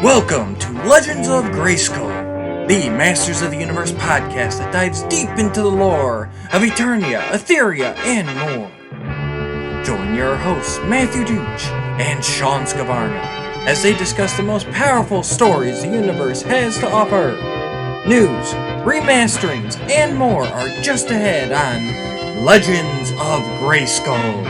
Welcome to Legends of Grayskull, the Masters of the Universe podcast that dives deep into the lore of Eternia, Etheria, and more. Join your hosts Matthew Dooch and Sean Scavarna as they discuss the most powerful stories the universe has to offer. News, remasterings, and more are just ahead on Legends of Grayskull.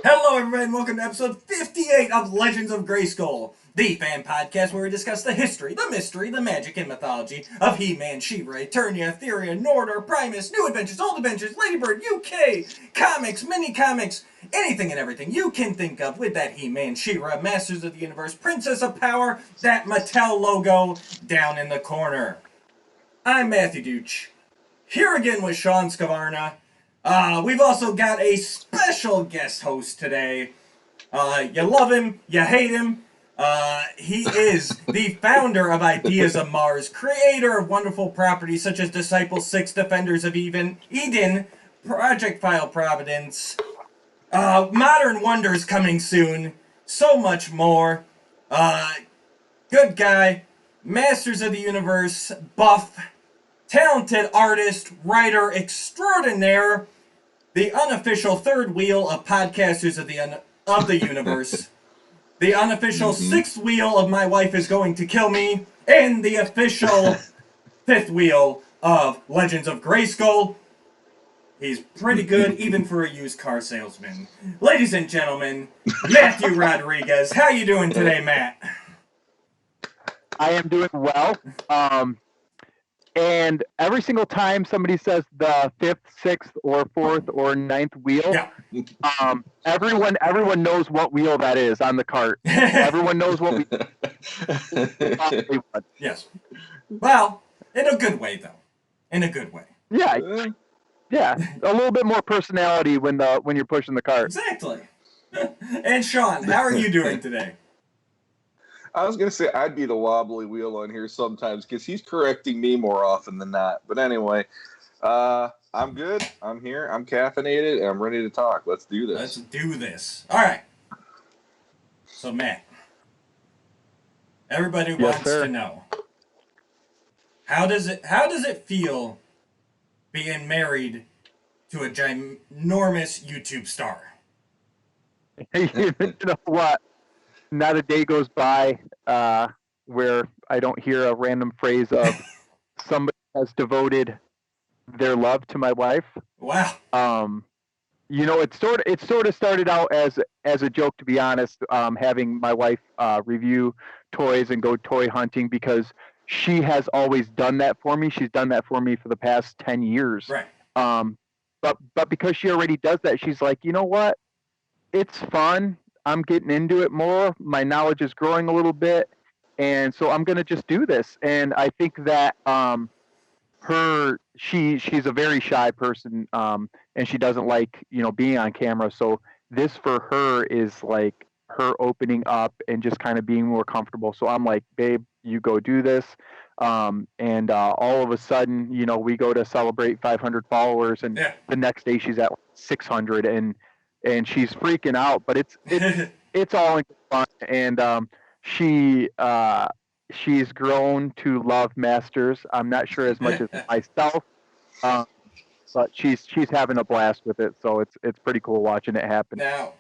Hello everybody and welcome to episode 58 of Legends of Grayskull, the fan podcast where we discuss the history, the mystery, the magic, and mythology of He-Man, She-Ra, Eternia, Etheria, Randor, Primus, New Adventures, Old Adventures, Ladybird, UK, comics, mini-comics, anything and everything you can think of with that He-Man, She-Ra, Masters of the Universe, Princess of Power, that Mattel logo down in the corner. I'm Matthew Dooch, here again with Sean Scavarna. We've also got a special guest host today. You love him, you hate him. He is the founder of Ideas of Mars, creator of wonderful properties such as Disciple 6, Defenders of Eden, Project File Providence, Modern Wonders coming soon, so much more. Good guy, Masters of the Universe, buff, talented artist, writer extraordinaire, the unofficial third wheel of podcasters of the universe, the unofficial sixth wheel of My Wife Is Going to Kill Me, and the official fifth wheel of Legends of Grayskull. He's pretty good, even for a used car salesman. Ladies and gentlemen, Matthew Rodriguez. How you doing today, Matt? I am doing well. And every single time somebody says the fifth, sixth, or fourth, or ninth wheel, everyone knows what wheel that is on the cart. Everyone knows what we. Yes. Well, in a good way, though. In a good way. Yeah. Yeah. A little bit more personality when you're pushing the cart. Exactly. And Sean, how are you doing today? I was going to say I'd be the wobbly wheel on here sometimes because he's correcting me more often than not. But anyway, I'm good. I'm here. I'm caffeinated, and I'm ready to talk. Let's do this. Let's do this. All right. So, Matt, everybody wants to know, how does it feel being married to a ginormous YouTube star? You know what? Not a day goes by where I don't hear a random phrase of somebody has devoted their love to my wife. Wow. You know, it sort of started out as a joke, to be honest, having my wife review toys and go toy hunting because she has always done that for me. She's done that for me for the past 10 years. Right. But because she already does that, she's like, you know what? It's fun. I'm getting into it more. My knowledge is growing a little bit. And so I'm going to just do this. And I think that she's a very shy person and she doesn't like, being on camera. So this for her is like her opening up and just kind of being more comfortable. So I'm like, babe, you go do this. And all of a sudden, we go to celebrate 500 followers and the next day she's at 600 and she's freaking out, but it's all in fun. And she's grown to love Masters. I'm not sure as much as myself, but she's having a blast with it. So it's pretty cool watching it happen. Now,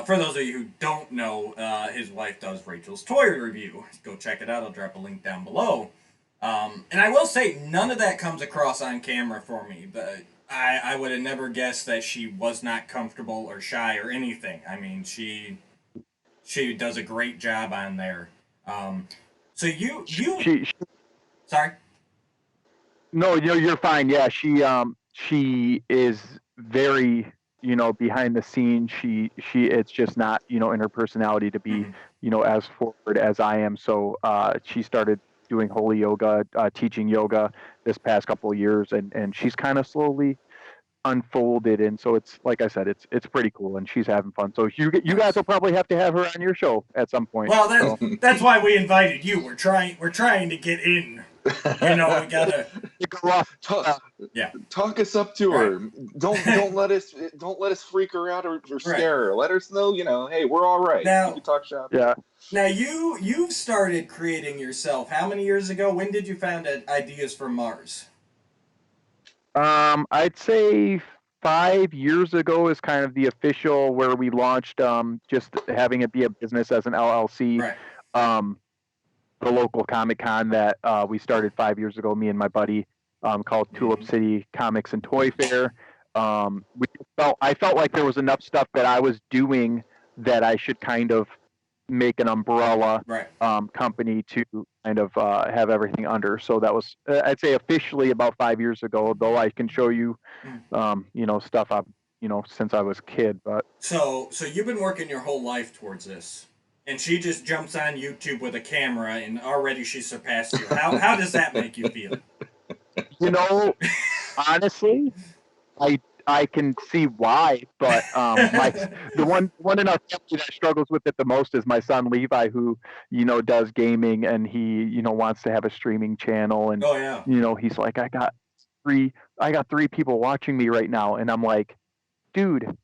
for those of you who don't know, his wife does Rachel's toy review. Go check it out. I'll drop a link down below. And I will say, none of that comes across on camera for me, but I would have never guessed that she was not comfortable or shy or anything. I mean, she does a great job on there. So she sorry? No, you're fine. Yeah, she is very, behind the scenes. She it's just not, in her personality to be, as forward as I am. So she started doing holy yoga, teaching yoga this past couple of years, and she's kind of slowly unfolded, and so it's like I said, it's pretty cool, and she's having fun. So you guys will probably have to have her on your show at some point. Well, that's why we invited you. We're trying to get in We gotta. Go off. Talk us up to her. Don't let us freak her out or scare her. Let us know, hey, we're all right. Now, you can talk shop. Yeah. Now you've started creating yourself. How many years ago? When did you found Ideas for Mars? I'd say 5 years ago is kind of the official where we launched, just having it be a business as an LLC. Right. The local Comic Con that we started 5 years ago, me and my buddy, called Tulip City Comics and Toy Fair. I felt like there was enough stuff that I was doing that I should kind of make an umbrella company to kind of have everything under. So that was, I'd say, officially about 5 years ago. Though I can show you, stuff I've, since I was a kid. But so you've been working your whole life towards this, and she just jumps on YouTube with a camera, and already she surpassed you. How does that make you feel? Honestly, I can see why, but the one in our family that struggles with it the most is my son Levi, who does gaming, and he wants to have a streaming channel, and he's like, I got three people watching me right now, and I'm like, dude,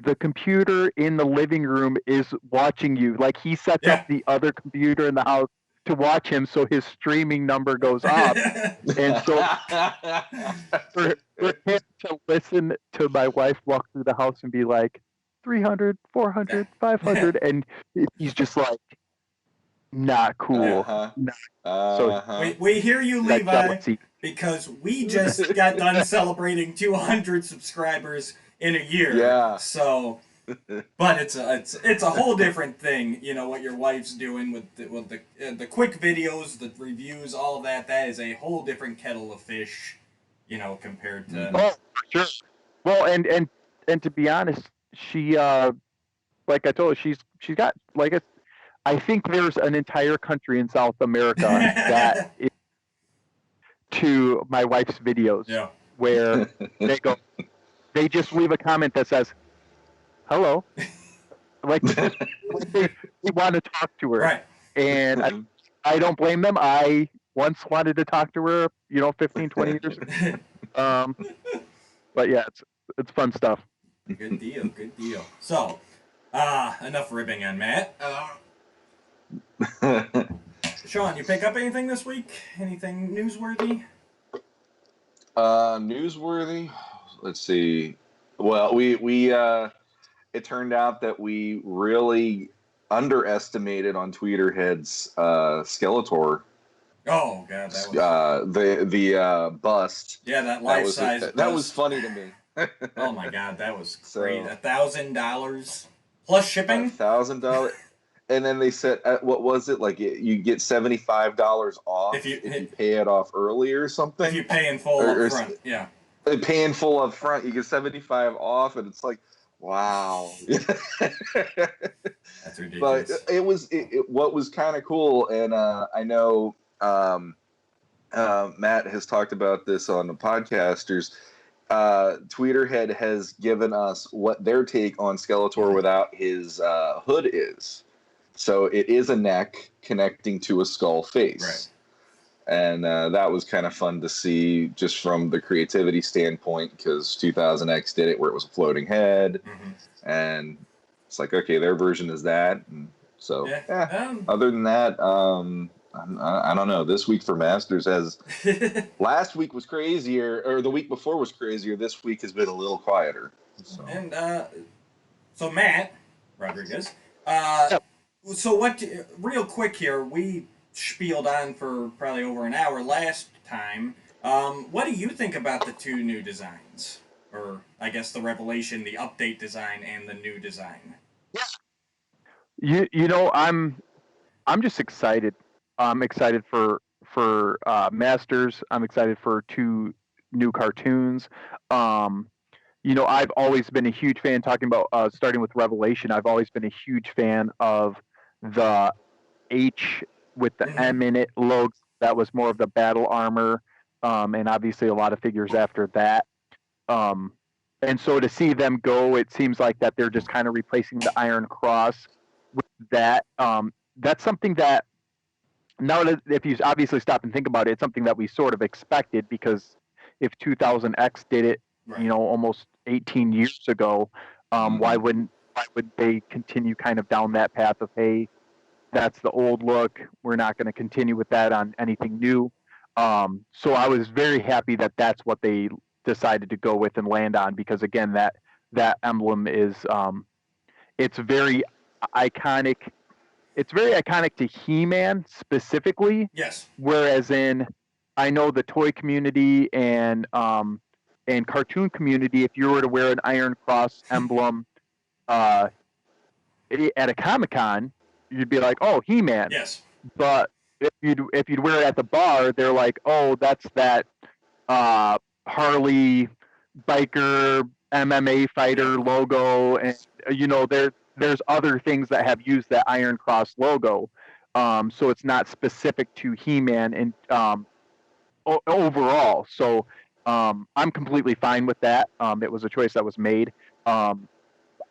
the computer in the living room is watching you. Like, he sets up the other computer in the house to watch him, so his streaming number goes up. And so for him to listen to my wife walk through the house and be like 300, 400, 500, and he's just like, not cool. So we hear you, Levi, because we just got done celebrating 200 subscribers in a year. Yeah. So, but it's a whole different thing. What your wife's doing with the quick videos, the reviews, all of that. That is a whole different kettle of fish. Compared to. Oh, sure. Well, and to be honest, she like I told her, she's got like I think there's an entire country in South America that is to my wife's videos, where they just leave a comment that says, "Hello," like they want to talk to her, right? And I don't blame them. I once wanted to talk to her, 15, 20 years ago. But yeah, it's fun stuff. Good deal. So, enough ribbing on Matt. Sean, you pick up anything this week? Anything newsworthy? Newsworthy? Let's see. Well, we it turned out that we really underestimated on Tweeterhead's Skeletor. Oh god, that was the bust. Yeah, that life size. That was funny to me. Oh my god, that was great. $1,000 plus shipping. $1,000. And then they said, what was it? Like, you get $75 off if you pay it off early or something. If you pay in full up front, yeah. Pay in full up front, you get $75 off, and it's like, wow. That's ridiculous. But it was what was kind of cool, and I know Matt has talked about this on the podcasters. Tweeterhead has given us what their take on Skeletor without his hood is. So it is a neck connecting to a skull face. Right. And that was kind of fun to see just from the creativity standpoint, because 2000X did it where it was a floating head. Mm-hmm. And it's like, okay, their version is that. And so, other than that, I don't know. This week for Masters last week was crazier, or the week before was crazier. This week has been a little quieter. So. And so Matt Rodriguez, so what? Real quick here, we spieled on for probably over an hour last time. What do you think about the two new designs, or I guess the revelation, the update design, and the new design? I'm just excited. I'm excited for Masters. I'm excited for two new cartoons. I've always been a huge fan, talking about starting with Revelation. I've always been a huge fan of the H with the M in it logo. That was more of the battle armor, and obviously a lot of figures after that. And so to see them go, it seems like that they're just kind of replacing the Iron Cross with that. That's something that now that if you obviously stop and think about it, it's something that we sort of expected, because if 2000X did it, Right. almost 18 years ago, why would they continue kind of down that path of, hey, that's the old look, we're not going to continue with that on anything new. So I was very happy that that's what they decided to go with and land on, because again, that emblem is it's very iconic. It's very iconic to He-Man specifically. Yes. Whereas I know the toy community and cartoon community, if you were to wear an Iron Cross emblem uh, at a Comic-Con, you'd be like, oh, He-Man. Yes. But if you'd wear it at the bar, they're like, oh, that's that Harley biker MMA fighter logo, and there's other things that have used that Iron Cross logo. So it's not specific to He-Man and overall. So I'm completely fine with that. It was a choice that was made. I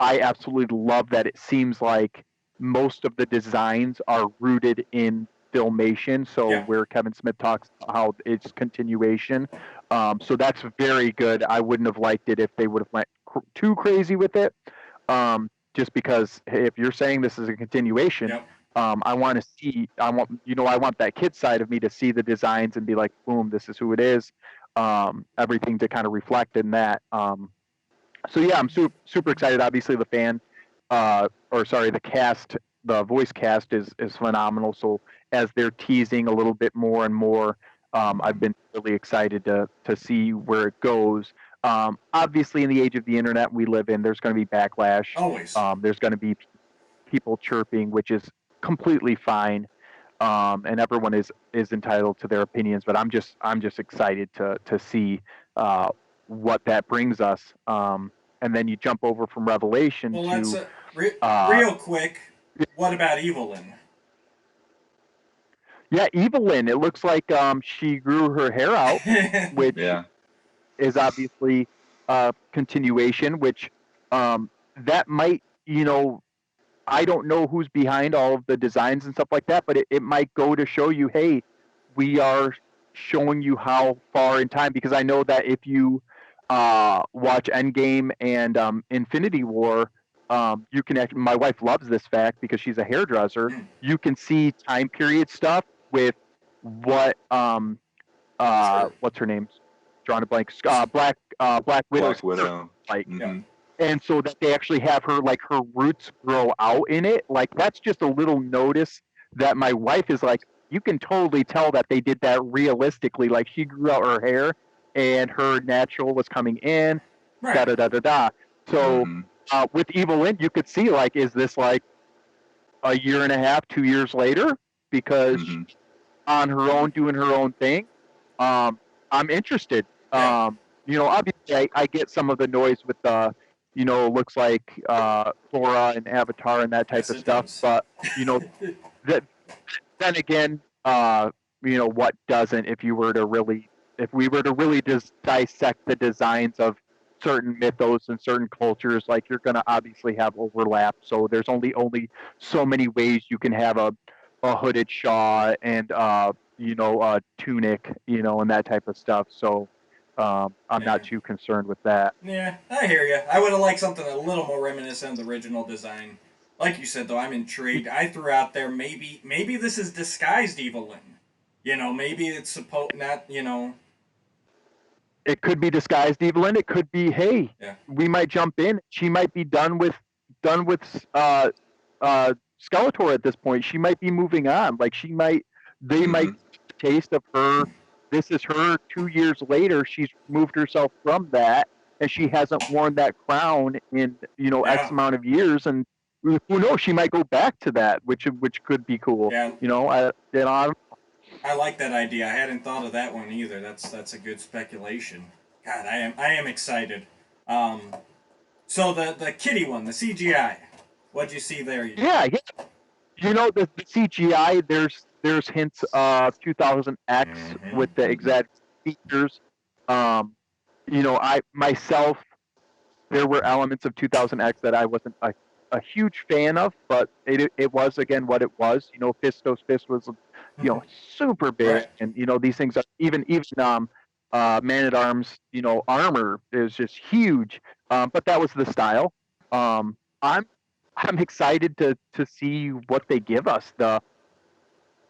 absolutely love that it seems like most of the designs are rooted in Filmation. So where Kevin Smith talks about how it's continuation. So that's very good. I wouldn't have liked it if they would have went too crazy with it. Just because, hey, if you're saying this is a continuation, I want to see. I want that kid side of me to see the designs and be like, boom, this is who it is. Everything to kind of reflect in that. So yeah, I'm super excited. Obviously, the cast, the voice cast is phenomenal. So as they're teasing a little bit more and more, I've been really excited to see where it goes. Obviously, in the age of the internet we live in, there's going to be backlash. Always. There's going to be people chirping, which is completely fine. And everyone is entitled to their opinions. But I'm just excited to see what that brings us. And then you jump over from Revelation to... Let's, real quick, what about Evelyn? Yeah, Evelyn. It looks like she grew her hair out, which is obviously a continuation, which that might, I don't know who's behind all of the designs and stuff like that, but it might go to show you, hey, we are showing you how far in time, because I know that if you watch Endgame and Infinity War, you can actually, my wife loves this fact because she's a hairdresser. You can see time period stuff with what what's her name? Drawing a blank. Black Widow. Like, and so that they actually have her roots grow out in it. Like, that's just a little notice that my wife is like, you can totally tell that they did that realistically. Like, she grew out her hair and her natural was coming in. Right. Da da da da da. So with Evelyn, you could see, like, is this like a year and a half, 2 years later? Because she's on her own, doing her own thing. I'm interested. Obviously, I get some of the noise with the, looks like Flora and Avatar and that type of stuff. Does. But, then again, what doesn't? If we were to really just dissect the designs of certain mythos and certain cultures, like, you're going to obviously have overlap. So there's only so many ways you can have a hooded Shaw and a tunic, and that type of stuff. So I'm not too concerned with that. Yeah, I hear you. I would have liked something a little more reminiscent of the original design. Like you said, though, I'm intrigued. I threw out there, maybe this is disguised Evelyn. Maybe it's supposed not. It could be disguised Evelyn. It could be, hey, we might jump in. She might be done with Skeletor at this point. She might be moving on. Like, they might taste of her. This is her 2 years later. She's moved herself from that, and she hasn't worn that crown in X amount of years. And who knows? She might go back to that, which could be cool. Yeah. I like that idea. I hadn't thought of that one either. That's a good speculation. God, I am excited. So the kitty one, the CGI. What'd you see there? Yeah. The CGI. There's hints of 2000X with the exact features. I myself, there were elements of 2000X that I wasn't a huge fan of, but it was, again, what it was. Fisto's fist was super big, Right. and these things are even Man at Arms, armor is just huge. But that was the style. I'm excited to see what they give us.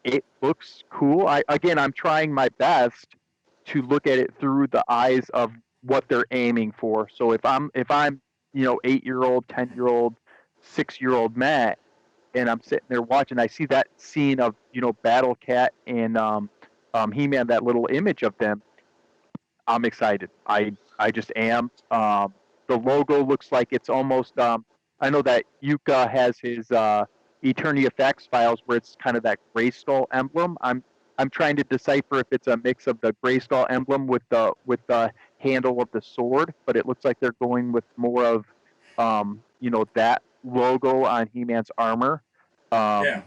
It looks cool. I'm trying my best to look at it through the eyes of what they're aiming for. So if I'm 8-year-old, 10-year-old, 6-year-old Matt, and I'm sitting there watching, I see that scene of Battle Cat and He-Man, that little image of them. I'm excited. I just am. The logo looks like it's almost. I know that Yuka has his Eternity Effects files where it's kind of that Grayskull emblem. I'm trying to decipher if it's a mix of the Grayskull emblem with the handle of the sword, but it looks like they're going with more of that logo on He-Man's armor. Yeah.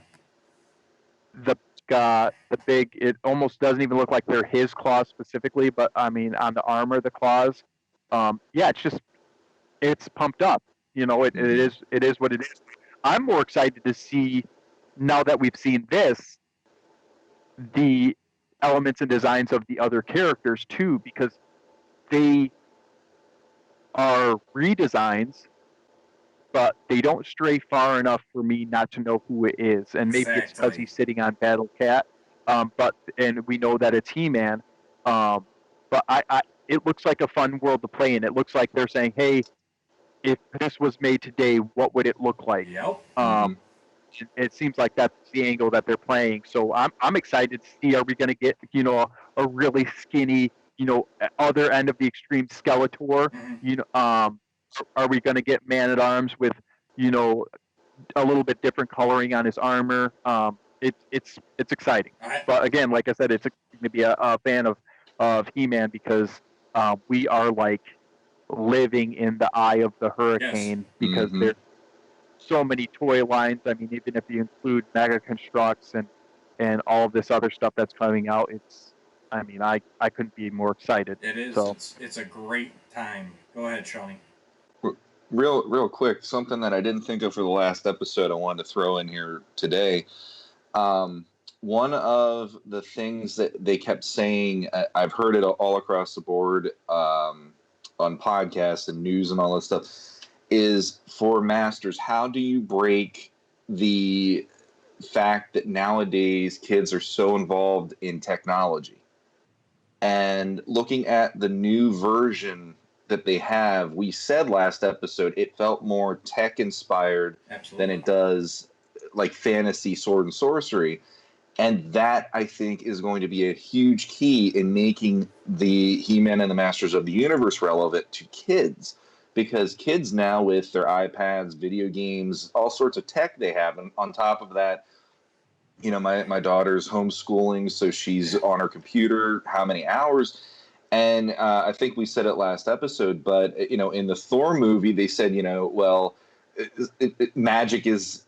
The the big, it almost doesn't even look like they're his claws specifically, but I mean on the armor, the claws. Yeah, it's pumped up. It is what it is. I'm more excited to see, now that we've seen this, the elements and designs of the other characters too, because they are redesigns, but they don't stray far enough for me not to know who it is. And maybe it's because Exactly. he's sitting on Battle Cat, and we know that it's He-Man. But it looks like a fun world to play in. It looks like they're saying, hey, if this was made today, what would it look like? Yep. It seems like that's the angle that they're playing. So I'm excited to see, are we going to get a really skinny, other end of the extreme Skeletor? Are we going to get Man at Arms with a little bit different coloring on his armor? It's exciting. But again, like I said, it's going to be a fan of He-Man, because we are like living in the eye of the hurricane, because there's so many toy lines. I mean, even if you include Mega Constructs and all of this other stuff that's coming out, I couldn't be more excited. It is. So. It's a great time. Go ahead, Shawnee. Real quick, something that I didn't think of for the last episode I wanted to throw in here today. One of the things that they kept saying, I've heard it all across the board, on podcasts and news and all that stuff, is for Masters, how do you break the fact that nowadays kids are so involved in technology? And looking at the new version that they have, we said last episode it felt more tech inspired than it does like fantasy, sword and sorcery. And that, I think, is going to be a huge key in making the He-Man and the Masters of the Universe relevant to kids. Because kids now, with their iPads, video games, all sorts of tech they have, and on top of that, my daughter's homeschooling, so she's on her computer how many hours? And I think we said it last episode, but in the Thor movie, they said, magic is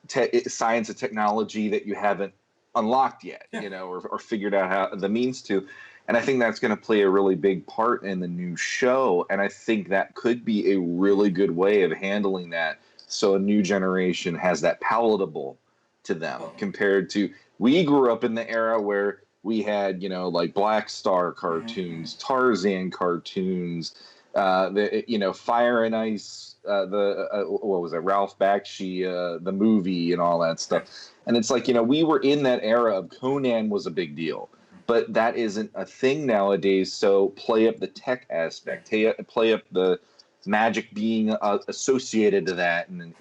science and technology that you haven't unlocked yet, or figured out how the means to. And I think that's going to play a really big part in the new show. And I think that could be a really good way of handling that, so a new generation has that palatable to them, compared to, we grew up in the era where we had, like Black Star cartoons, Tarzan cartoons, Fire and Ice, what was it, Ralph Bakshi, the movie and all that stuff. And it's like, we were in that era of Conan was a big deal, but that isn't a thing nowadays. So play up the tech aspect, play up the magic being associated to that, and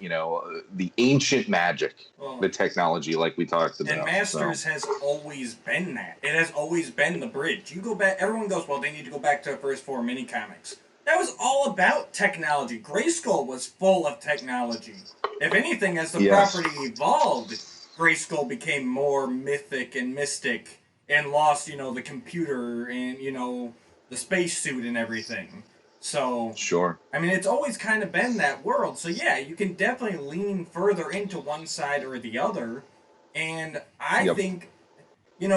the ancient magic, the technology, like we talked about. And Masters has always been that. It has always been the bridge. You go back, everyone goes, well, they need to go back to the first 4 mini comics. That was all about technology. Grayskull was full of technology. If anything, as the property evolved, Grayskull became more mythic and mystic, and lost, the computer and, the spacesuit and everything. So, sure. I mean, it's always kind of been that world. So, yeah, you can definitely lean further into one side or the other. And I think, and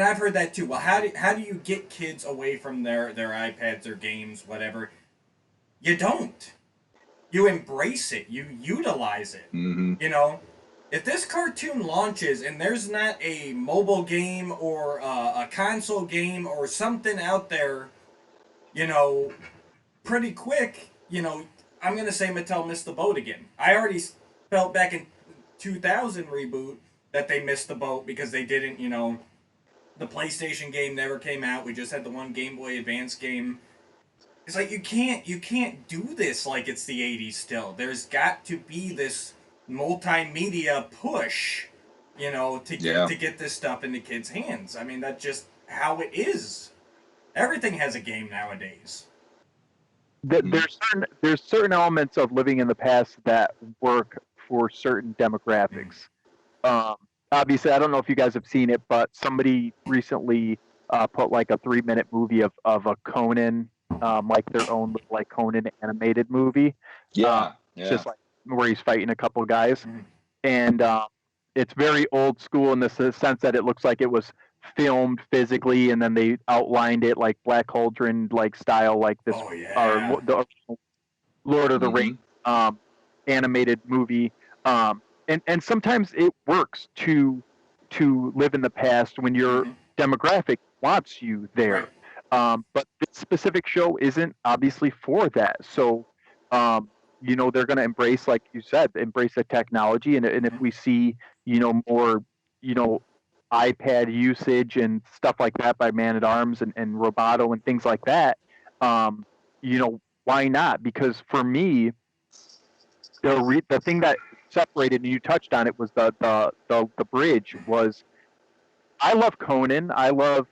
I've heard that too. Well, how do you get kids away from their iPads, their games, whatever? You don't. You embrace it. You utilize it. if this cartoon launches and there's not a mobile game or a console game or something out there, you know, pretty quick, I'm gonna say Mattel missed the boat again. I already felt back in 2000 reboot that they missed the boat because they didn't, the PlayStation game never came out. We just had the one Game Boy Advance game. It's like you can't do this like it's the 80s still. There's got to be this multimedia push, to get this stuff into kids' hands. I mean, that's just how it is. Everything has a game nowadays. There's certain elements of living in the past that work for certain demographics. Obviously, I don't know if you guys have seen it, but somebody recently put like a 3-minute movie of a Conan, like their own like Conan animated movie. It's just like where he's fighting a couple guys, and it's very old school in the sense that it looks like it was filmed physically, and then they outlined it like Black Cauldron like style, like this, Oh yeah. or the Lord of the Rings animated movie. And sometimes it works to live in the past when your demographic wants you there. But this specific show isn't obviously for that. So, they're going to embrace, like you said, embrace the technology. And if we see, more, iPad usage and stuff like that by Man at Arms and Roboto and things like that, why not? Because for me, the thing that separated, and you touched on it, was the bridge. Was I love Conan, I love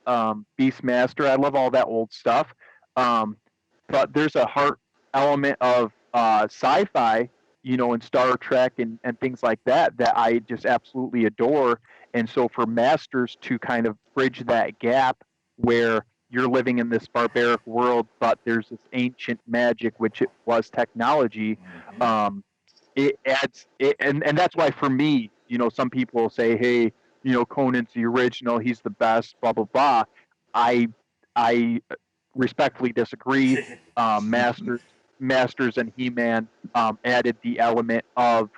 Beastmaster, I love all that old stuff, but there's a heart element of sci-fi, in Star Trek and things like that I just absolutely adore. And so for Masters to kind of bridge that gap where you're living in this barbaric world, but there's this ancient magic, which it was technology. It adds it, and that's why for me, some people will say, hey, Conan's the original, he's the best, blah blah blah. I respectfully disagree. Masters and He-Man added the element of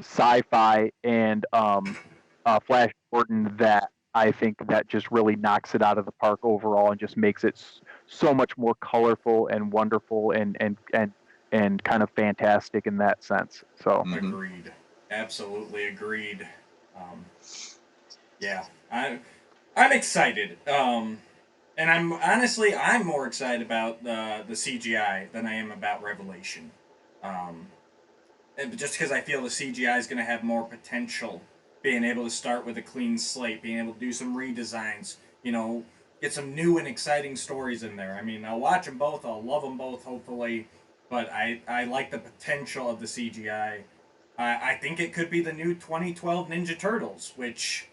sci-fi and Flash Gordon that I think that just really knocks it out of the park overall, and just makes it so much more colorful and wonderful and kind of fantastic in that sense. So Agreed, absolutely agreed. Yeah, I'm excited. And I'm more excited about the CGI than I am about Revelation. And just because I feel the CGI is going to have more potential, being able to start with a clean slate, being able to do some redesigns, get some new and exciting stories in there. I mean, I'll watch them both, I'll love them both, hopefully, but I like the potential of the CGI. I think it could be the new 2012 Ninja Turtles, which,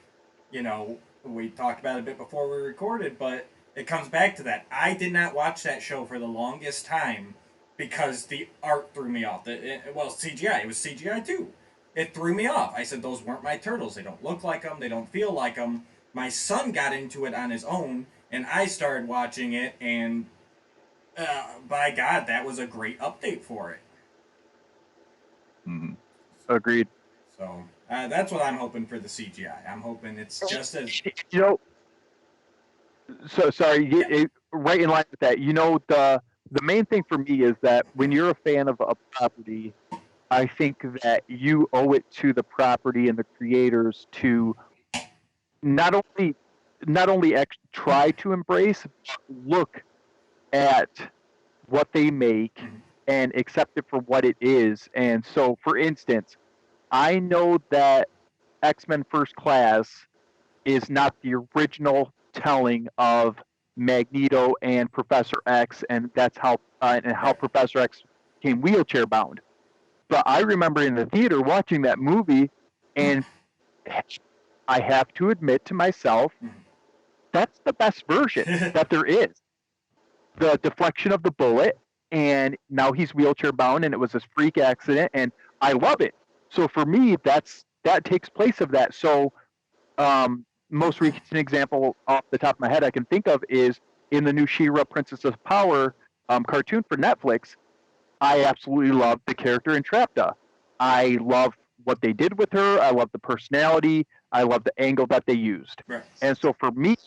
we talked about a bit before we recorded, but it comes back to that. I did not watch that show for the longest time because the art threw me off. CGI. It was CGI too. It threw me off. I said, those weren't my turtles. They don't look like them. They don't feel like them. My son got into it on his own, and I started watching it, and by God, that was a great update for it. Agreed. So that's what I'm hoping for the CGI. I'm hoping it's just as... So sorry, right in line with that. The main thing for me is that when you're a fan of a property, I think that you owe it to the property and the creators to not only try to embrace, but look at what they make and accept it for what it is. And so, for instance, I know that X-Men First Class is not the original telling of Magneto and Professor X, and that's how Professor X became wheelchair bound. But I remember in the theater watching that movie, and I have to admit to myself, that's the best version that there is. The deflection of the bullet, and now he's wheelchair bound, and it was this freak accident, and I love it. So for me, that takes place of that. So most recent example off the top of my head I can think of is in the new She-Ra Princess of Power cartoon for Netflix. I absolutely love the character Entrapta. I love what they did with her. I love the personality. I love the angle that they used. Right. And so for me,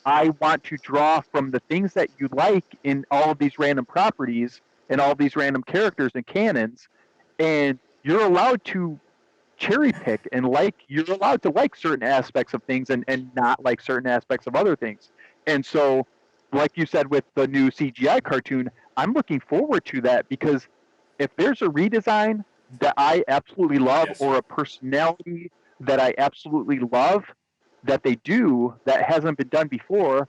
I want to draw from the things that you like in all of these random properties and all these random characters and canons. And you're allowed to cherry pick and you're allowed to like certain aspects of things and not like certain aspects of other things. And so, like you said with the new CGI cartoon, I'm looking forward to that, because if there's a redesign that I absolutely love, Yes. or a personality that I absolutely love that they do that hasn't been done before,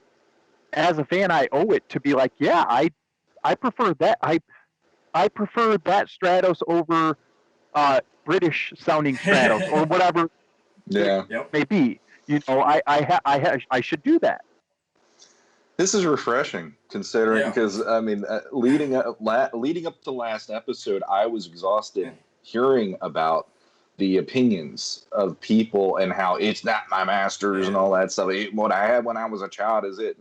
as a fan, I owe it to be like, yeah, I prefer that. I prefer that Stratos over British sounding Stratos or whatever Yeah. Yep. may be. I should do that. This is refreshing, considering, Yeah. because I mean, leading up to last episode, I was exhausted hearing about the opinions of people and how it's not my masters and all that stuff. What I had when I was a child is it,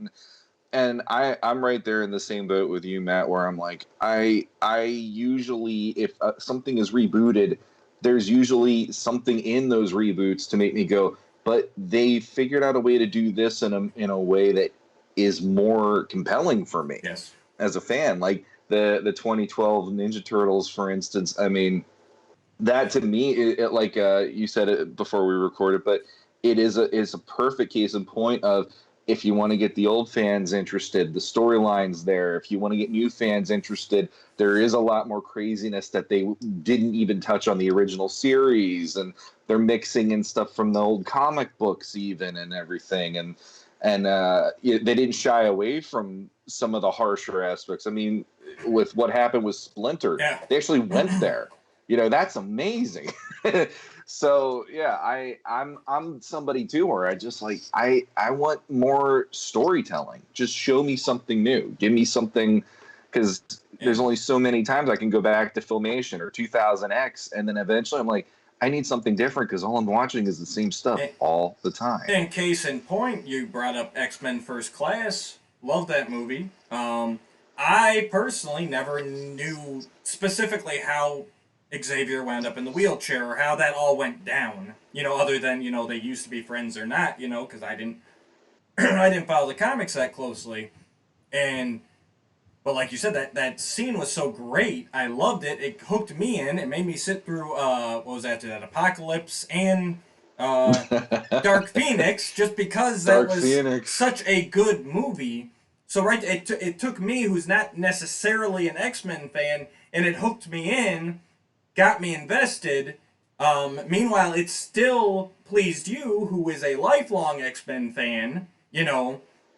and I'm right there in the same boat with you, Matt, where I'm like, I usually, if something is rebooted, there's usually something in those reboots to make me go, but they figured out a way to do this in a way that is more compelling for me as a fan. Like the 2012 Ninja Turtles, for instance. I mean, that to me, it like you said it before we recorded, but it is a perfect case in point of, if you want to get the old fans interested, the storyline's there. If you want to get new fans interested, there is a lot more craziness that they didn't even touch on the original series, and they're mixing in stuff from the old comic books even and everything. And they didn't shy away from some of the harsher aspects. I mean, with what happened with Splinter, they actually went there. That's amazing. So yeah, I'm somebody too where I just like I want more storytelling. Just show me something new. Give me something, because there's only so many times I can go back to Filmation or 2000X, and then eventually I'm like, I need something different, because all I'm watching is the same stuff all the time. In case in point, you brought up X-Men First Class. Love that movie. I personally never knew specifically how Xavier wound up in the wheelchair, or how that all went down. Other than, they used to be friends or not, because I didn't I didn't follow the comics that closely. But like you said, that scene was so great. I loved it. It hooked me in. It made me sit through what was after that, Apocalypse and Dark Phoenix, just because that was such a good movie. So it took me, who's not necessarily an X-Men fan, and it hooked me in, got me invested. Meanwhile, it still pleased you, who is a lifelong X-Men fan.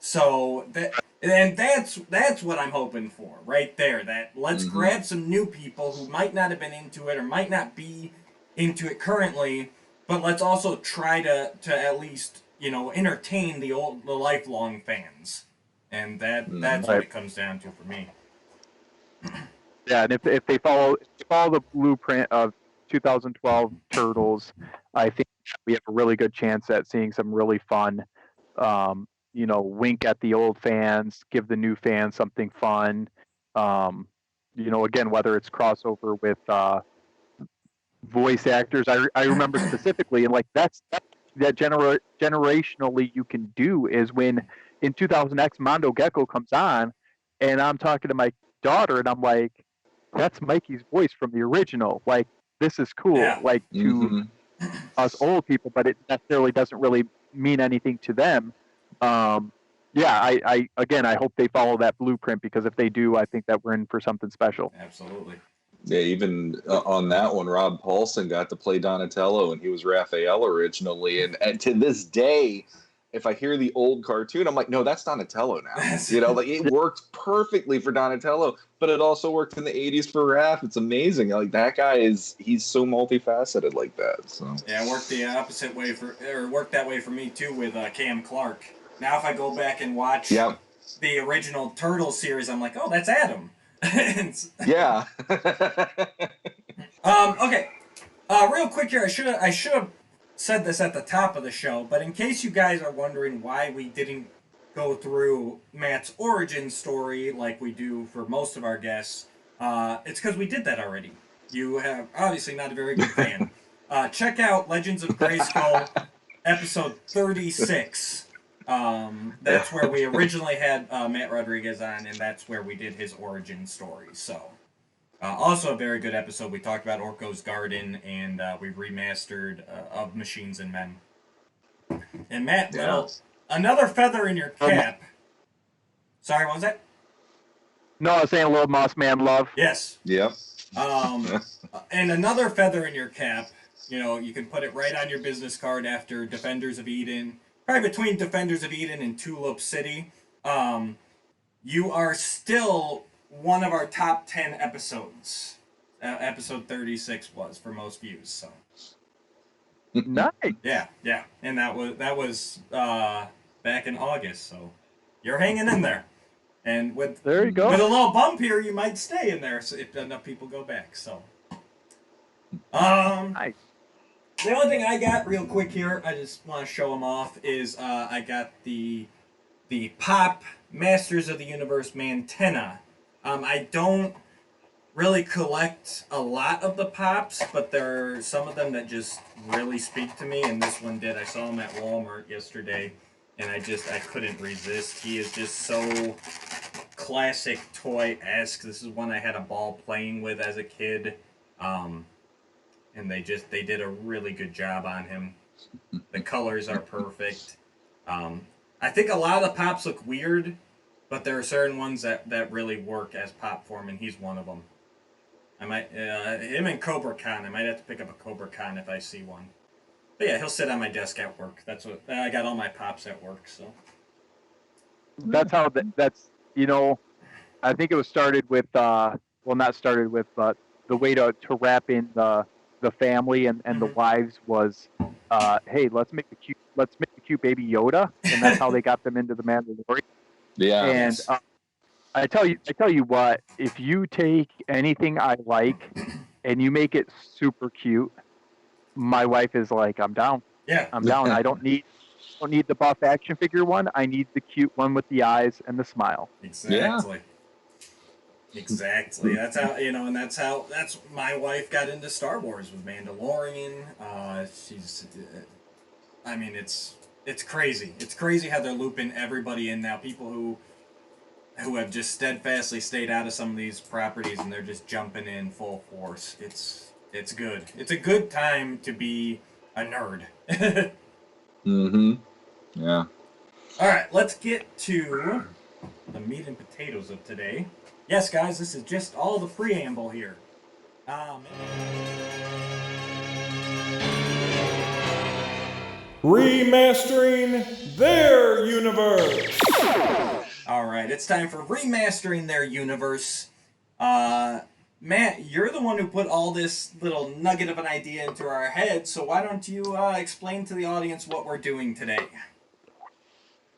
So that's what I'm hoping for right there. That let's grab some new people who might not have been into it or might not be into it currently, but let's also try to at least entertain the lifelong fans, and that's what it comes down to for me. Yeah, and if they follow the blueprint of 2012 Turtles, I think we have a really good chance at seeing some really fun, wink at the old fans, give the new fans something fun. Again, whether it's crossover with voice actors, I remember specifically, and like that generationally you can do is when in 2000X Mondo Gecko comes on, and I'm talking to my daughter, and I'm like, that's Mikey's voice from the original. Like, this is cool. Yeah. Like, to us old people, but it necessarily doesn't really mean anything to them. I hope they follow that blueprint, because if they do, I think that we're in for something special. Absolutely. Yeah, even on that one, Rob Paulson got to play Donatello, and he was Raphael originally. And to this day, if I hear the old cartoon, I'm like, no, that's Donatello now. It worked perfectly for Donatello, but it also worked in the 80s for Raph. It's amazing. Like, that guy he's so multifaceted like that. So yeah, it worked the opposite way worked that way for me too with Cam Clark. Now if I go back and watch the original Turtles series, I'm like, oh, that's Adam. Yeah. Okay. Real quick here, I should have said this at the top of the show, but in case you guys are wondering why we didn't go through Matt's origin story like we do for most of our guests, it's because we did that already. You have obviously not a very good fan. check out Legends of Grayskull, episode 36. That's where we originally had Matt Rodriguez on, and that's where we did his origin story. So, also a very good episode. We talked about Orko's Garden, and we remastered Of Machines and Men. And Matt, another feather in your cap. Sorry, what was that? No, I was saying a little Moss Man love. Yes. Yep. And another feather in your cap. You know, you can put it right on your business card after Defenders of Eden. Probably between Defenders of Eden and Tulip City. You are still one of our top 10 episodes. Episode 36 was for most views. So. Nice. Yeah, and that was back in August. So you're hanging in there. And there you go. With a little bump here, you might stay in there if enough people go back. So, nice. The only thing I got real quick here, I just want to show them off, is I got the Pop Masters of the Universe Mantenna. I don't really collect a lot of the Pops, but there are some of them that just really speak to me, and this one did. I saw him at Walmart yesterday. And I couldn't resist. He is just so classic toy-esque. This is one I had a ball playing with as a kid. And they did a really good job on him. The colors are perfect. I think a lot of the Pops look weird, but there are certain ones that really work as Pop form, and he's one of them. I might, him and Cobra Khan, I might have to pick up a Cobra Khan if I see one. But yeah, he'll sit on my desk at work. That's what I got all my Pops at work. So that's how that's I think it was started with not started with, but the way to wrap in the family and the wives was hey, let's make a cute baby Yoda, and that's how they got them into the Mandalorian. Yeah. And I tell you what, if you take anything I like and you make it super cute, my wife is like, I'm down. Yeah. I'm down. I don't need the buff action figure one. I need the cute one with the eyes and the smile. Exactly. Yeah. Exactly. That's how and that's my wife got into Star Wars with Mandalorian. She's I mean it's crazy. It's crazy how they're looping everybody in now. People who have just steadfastly stayed out of some of these properties, and they're just jumping in full force. It's good. It's a good time to be a nerd. Mm-hmm. Yeah. All right, let's get to the meat and potatoes of today. Yes, guys, this is just all the preamble here. Remastering their universe. All right, it's time for remastering their universe. Matt, you're the one who put all this little nugget of an idea into our head, so why don't you explain to the audience what we're doing today?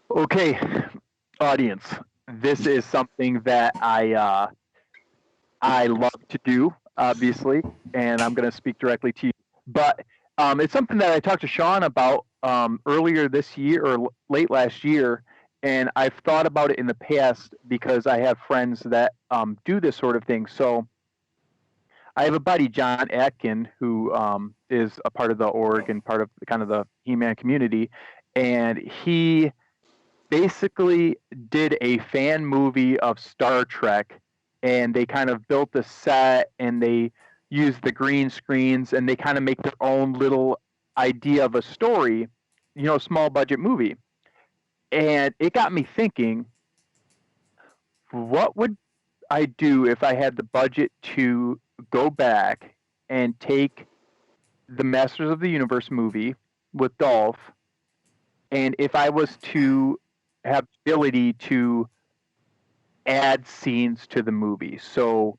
Okay, audience, this is something that I love to do, obviously, and I'm going to speak directly to you. But it's something that I talked to Sean about earlier this year or late last year, and I've thought about it in the past because I have friends that do this sort of thing. So I have a buddy, John Atkin, who is a part of the org and part of kind of the He-Man community, and he basically did a fan movie of Star Trek, and they kind of built the set, and they used the green screens, and they kind of make their own little idea of a story, small budget movie. And it got me thinking, what would I do if I had the budget to go back and take the Masters of the Universe movie with Dolph, and if I was to have the ability to add scenes to the movie, so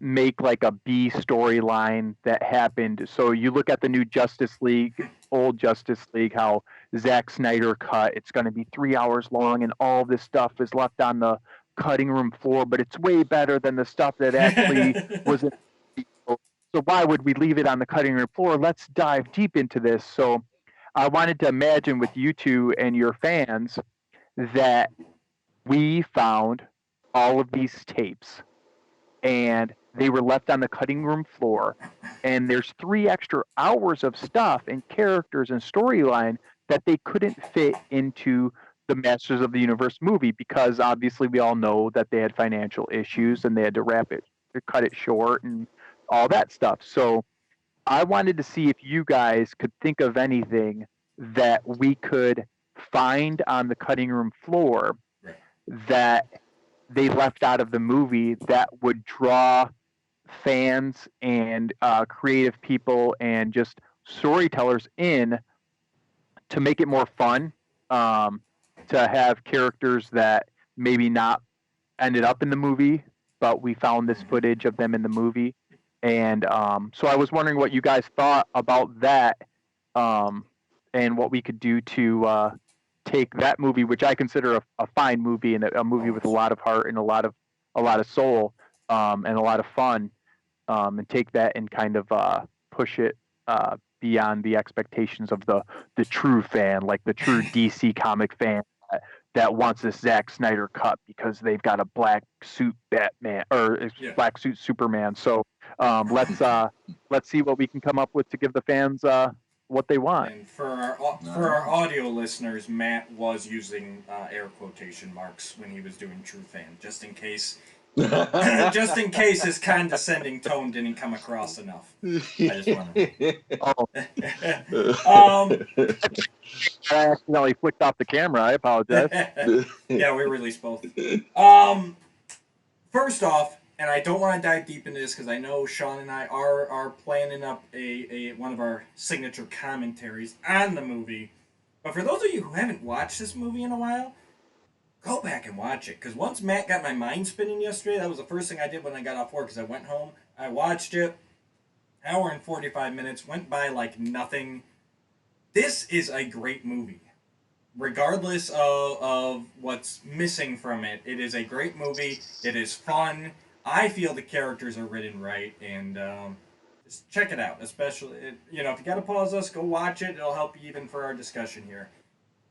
make like a B storyline that happened. So you look at the new Justice League, old Justice League, how Zack Snyder cut, it's going to be 3 hours long, and all this stuff is left on the cutting room floor, but it's way better than the stuff that actually was in. So why would we leave it on the cutting room floor? Let's dive deep into this. So I wanted to imagine with you two and your fans that we found all of these tapes and they were left on the cutting room floor, and there's 3 extra hours of stuff and characters and storyline that they couldn't fit into the Masters of the Universe movie, because obviously we all know that they had financial issues and they had to cut it short and all that stuff. So I wanted to see if you guys could think of anything that we could find on the cutting room floor Right. that they left out of the movie that would draw fans and creative people and just storytellers in to make it more fun, to have characters that maybe not ended up in the movie, but we found this footage of them in the movie. And so I was wondering what you guys thought about that, and what we could do to take that movie, which I consider a fine movie and a movie with a lot of heart and a lot of soul, and a lot of fun, and take that and kind of push it beyond the expectations of the true fan, like the true DC comic fan that wants this Zack Snyder cut because they've got a black suit Batman or black suit Superman. So let's see what we can come up with to give the fans what they want. And for our audio listeners, Matt was using air quotation marks when he was doing true fan, just in case his condescending tone didn't come across enough. I just wanted. I accidentally flicked off the camera. I apologize. Yeah, we released both. First off, and I don't want to dive deep into this because I know Sean and I are planning up a one of our signature commentaries on the movie. But for those of you who haven't watched this movie in a while, go back and watch it. Because once Matt got my mind spinning yesterday, that was the first thing I did when I got off work. Because I went home, I watched it, hour and 45 minutes, went by like nothing. This is a great movie. Regardless of what's missing from it, it is a great movie. It is fun. I feel the characters are written right, and just check it out. Especially, if you got to pause us, go watch it. It'll help you even for our discussion here.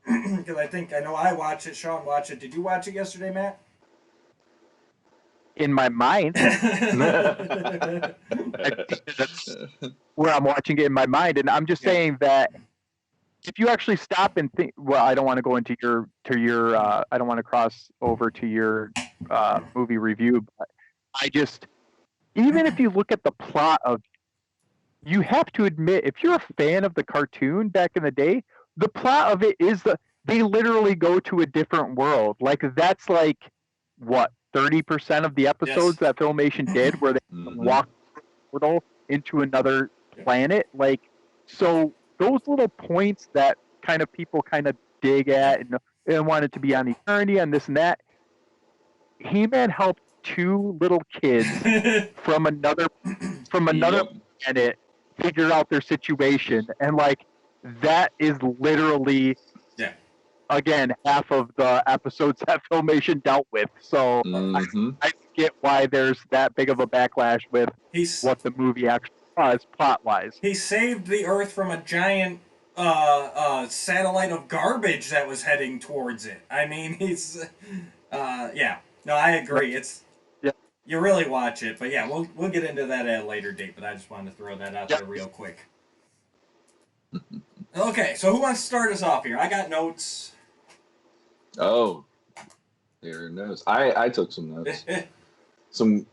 Because I know I watched it, Sean watched it. Did you watch it yesterday, Matt? In my mind. Where I'm watching it in my mind, and I'm just saying that if you actually stop and think, well, I don't want to go into your I don't want to cross over to your movie review, but even if you look at the plot of, you have to admit, if you're a fan of the cartoon back in the day, the plot of it is they literally go to a different world. Like, that's like, what, 30% of the episodes that Filmation did, where they walk the portal into another planet. Like, so those little points that kind of people kind of dig at and want it to be on Eternia and this and that, He-Man helped 2 little kids from another planet figure out their situation, and like, that is literally again half of the episodes that Filmation dealt with. So I get why there's that big of a backlash with what the movie actually was plot-wise. He saved the Earth from a giant satellite of garbage that was heading towards it. I mean, he's no, I agree. It's you really watch it, but yeah, we'll get into that at a later date. But I just wanted to throw that out there real quick. Okay, so who wants to start us off here? I got notes. Oh, there are notes. I took some notes. Some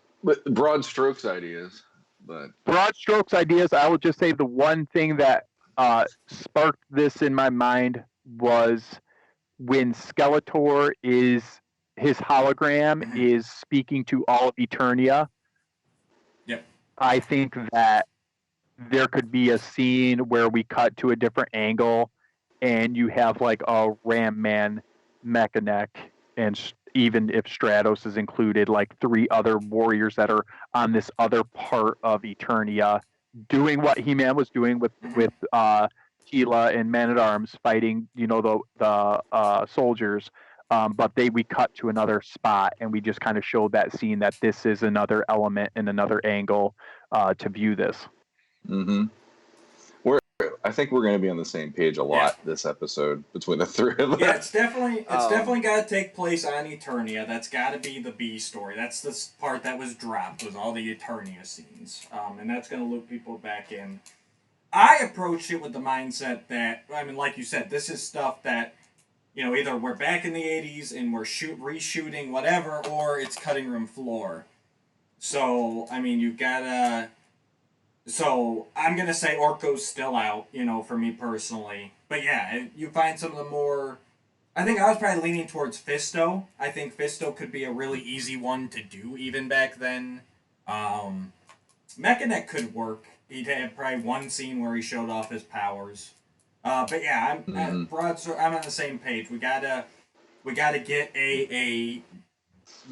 broad strokes ideas, but broad strokes ideas. I will just say the one thing that sparked this in my mind was when Skeletor his hologram is speaking to all of Eternia. Yep. I think that there could be a scene where we cut to a different angle and you have like a Ram Man Mechanic, and even if Stratos is included, like 3 other warriors that are on this other part of Eternia doing what He-Man was doing with Tila and Man-at-Arms fighting, the soldiers. But we cut to another spot and we just kind of showed that scene that this is another element and another angle to view this. Mm-hmm. I think we're going to be on the same page a lot this episode between the three of us. Yeah, it's definitely got to take place on Eternia. That's got to be the B story. That's the part that was dropped, was all the Eternia scenes, and that's going to loop people back in. I approached it with the mindset that, I mean, like you said, this is stuff that, you know, either we're back in the 80s and we're reshooting whatever, or it's cutting room floor. So, I mean, you gotta... So, I'm gonna say Orko's still out, you know, for me personally. But yeah, you find some of the more... I think I was probably leaning towards Fisto. I think Fisto could be a really easy one to do even back then. Mechaneck could work. He'd have probably one scene where he showed off his powers. But yeah, I'm on the same page. We gotta get a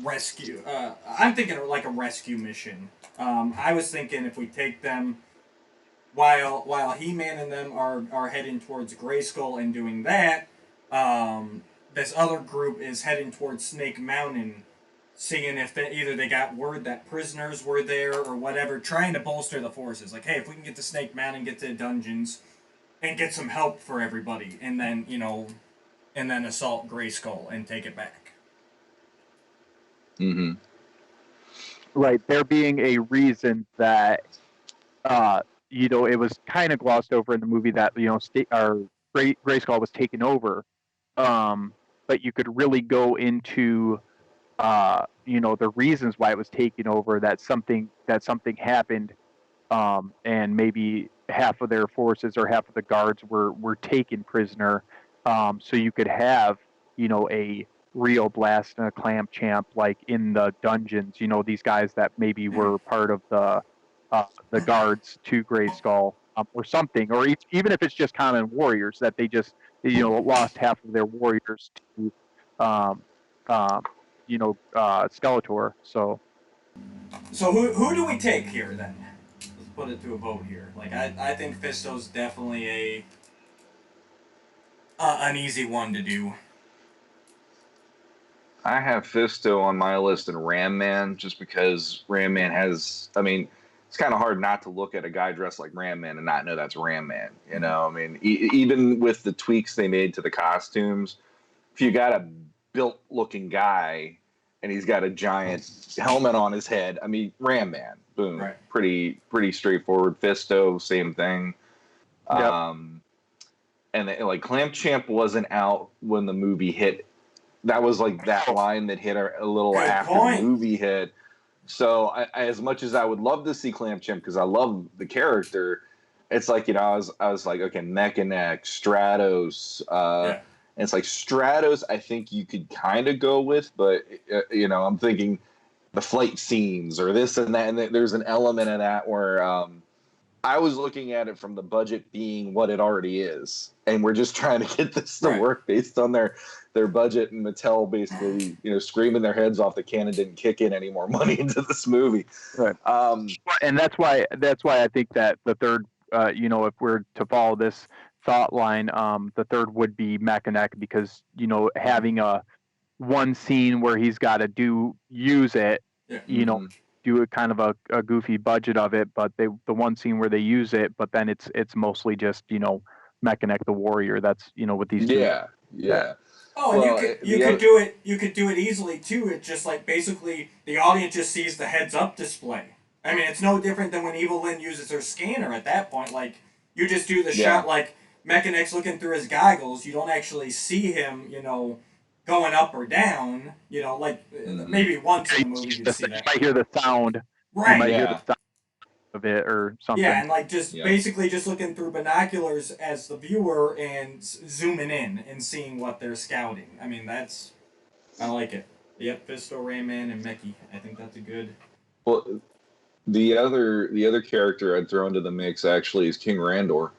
rescue. I'm thinking like a rescue mission. I was thinking if we take them while He-Man and them are heading towards Grayskull and doing that, this other group is heading towards Snake Mountain, seeing if either they got word that prisoners were there or whatever, trying to bolster the forces. Like, hey, if we can get to Snake Mountain, get to the dungeons, and get some help for everybody, and then, you know, and then assault Grayskull and take it back. Mm-hmm. Right, there being a reason that, you know, it was kind of glossed over in the movie that, you know, Grayskull was taken over, but you could really go into, you know, the reasons why it was taken over, that something happened, and maybe half of their forces or half of the guards were taken prisoner, so you could have, you know, a Rio Blast and a Clamp Champ like in the dungeons, you know, these guys that maybe were part of the guards to Grayskull, or something, or even if it's just common warriors that they just, you know, lost half of their warriors to, you know, Skeletor. So who do we take here then? Let's put it to a vote here. Like, I think Fisto's definitely an easy one to do. I have Fisto on my list and Ram Man, just because Ram Man has, I mean, it's kind of hard not to look at a guy dressed like Ram Man and not know that's Ram Man. You know, I mean, even with the tweaks they made to the costumes, if you got a built-looking guy and he's got a giant helmet on his head, I mean, Ram Man, boom, right. Pretty straightforward. Fisto, same thing. Yep. And like Clamp Champ wasn't out when the movie hit. That was like that line that hit a little Good after point. the movie hit. So I, as much as I would love to see Clamp Champ because I love the character, it's like, you know, I was like, okay, Mechaneck, Stratos. And it's like Stratos I think you could kind of go with, but, you know, I'm thinking the flight scenes or this and that. And there's an element of that where I was looking at it from the budget being what it already is. And we're just trying to get this to work based on their budget, and Mattel basically, you know, screaming their heads off the cannon didn't kick in any more money into this movie. Right. And that's why I think that the third, you know, if we're to follow this thought line, the third would be Mechaneck, because, you know, having a one scene where he's got to use it, you know, do a kind of a goofy budget of it, but the one scene where they use it, but then it's mostly just, you know, Mechaneck the warrior. That's, you know, with these two. Yeah. Oh, and well, you could do it. You could do it easily too. It's just like basically the audience just sees the heads-up display. I mean, it's no different than when Evil Lynn uses her scanner. At that point, like, you just do the shot like Mechaneck's looking through his goggles. You don't actually see him, you know, going up or down. You know, like maybe once in the movie you see that. You might hear the sound. Right. You might hear the sound of it or something. Yeah, and like just basically just looking through binoculars as the viewer and zooming in and seeing what they're scouting. I mean, I like it. Yep, Fisto, Rayman, and Mickey. I think that's a good. Well, the other character I'd throw into the mix actually is King Randor,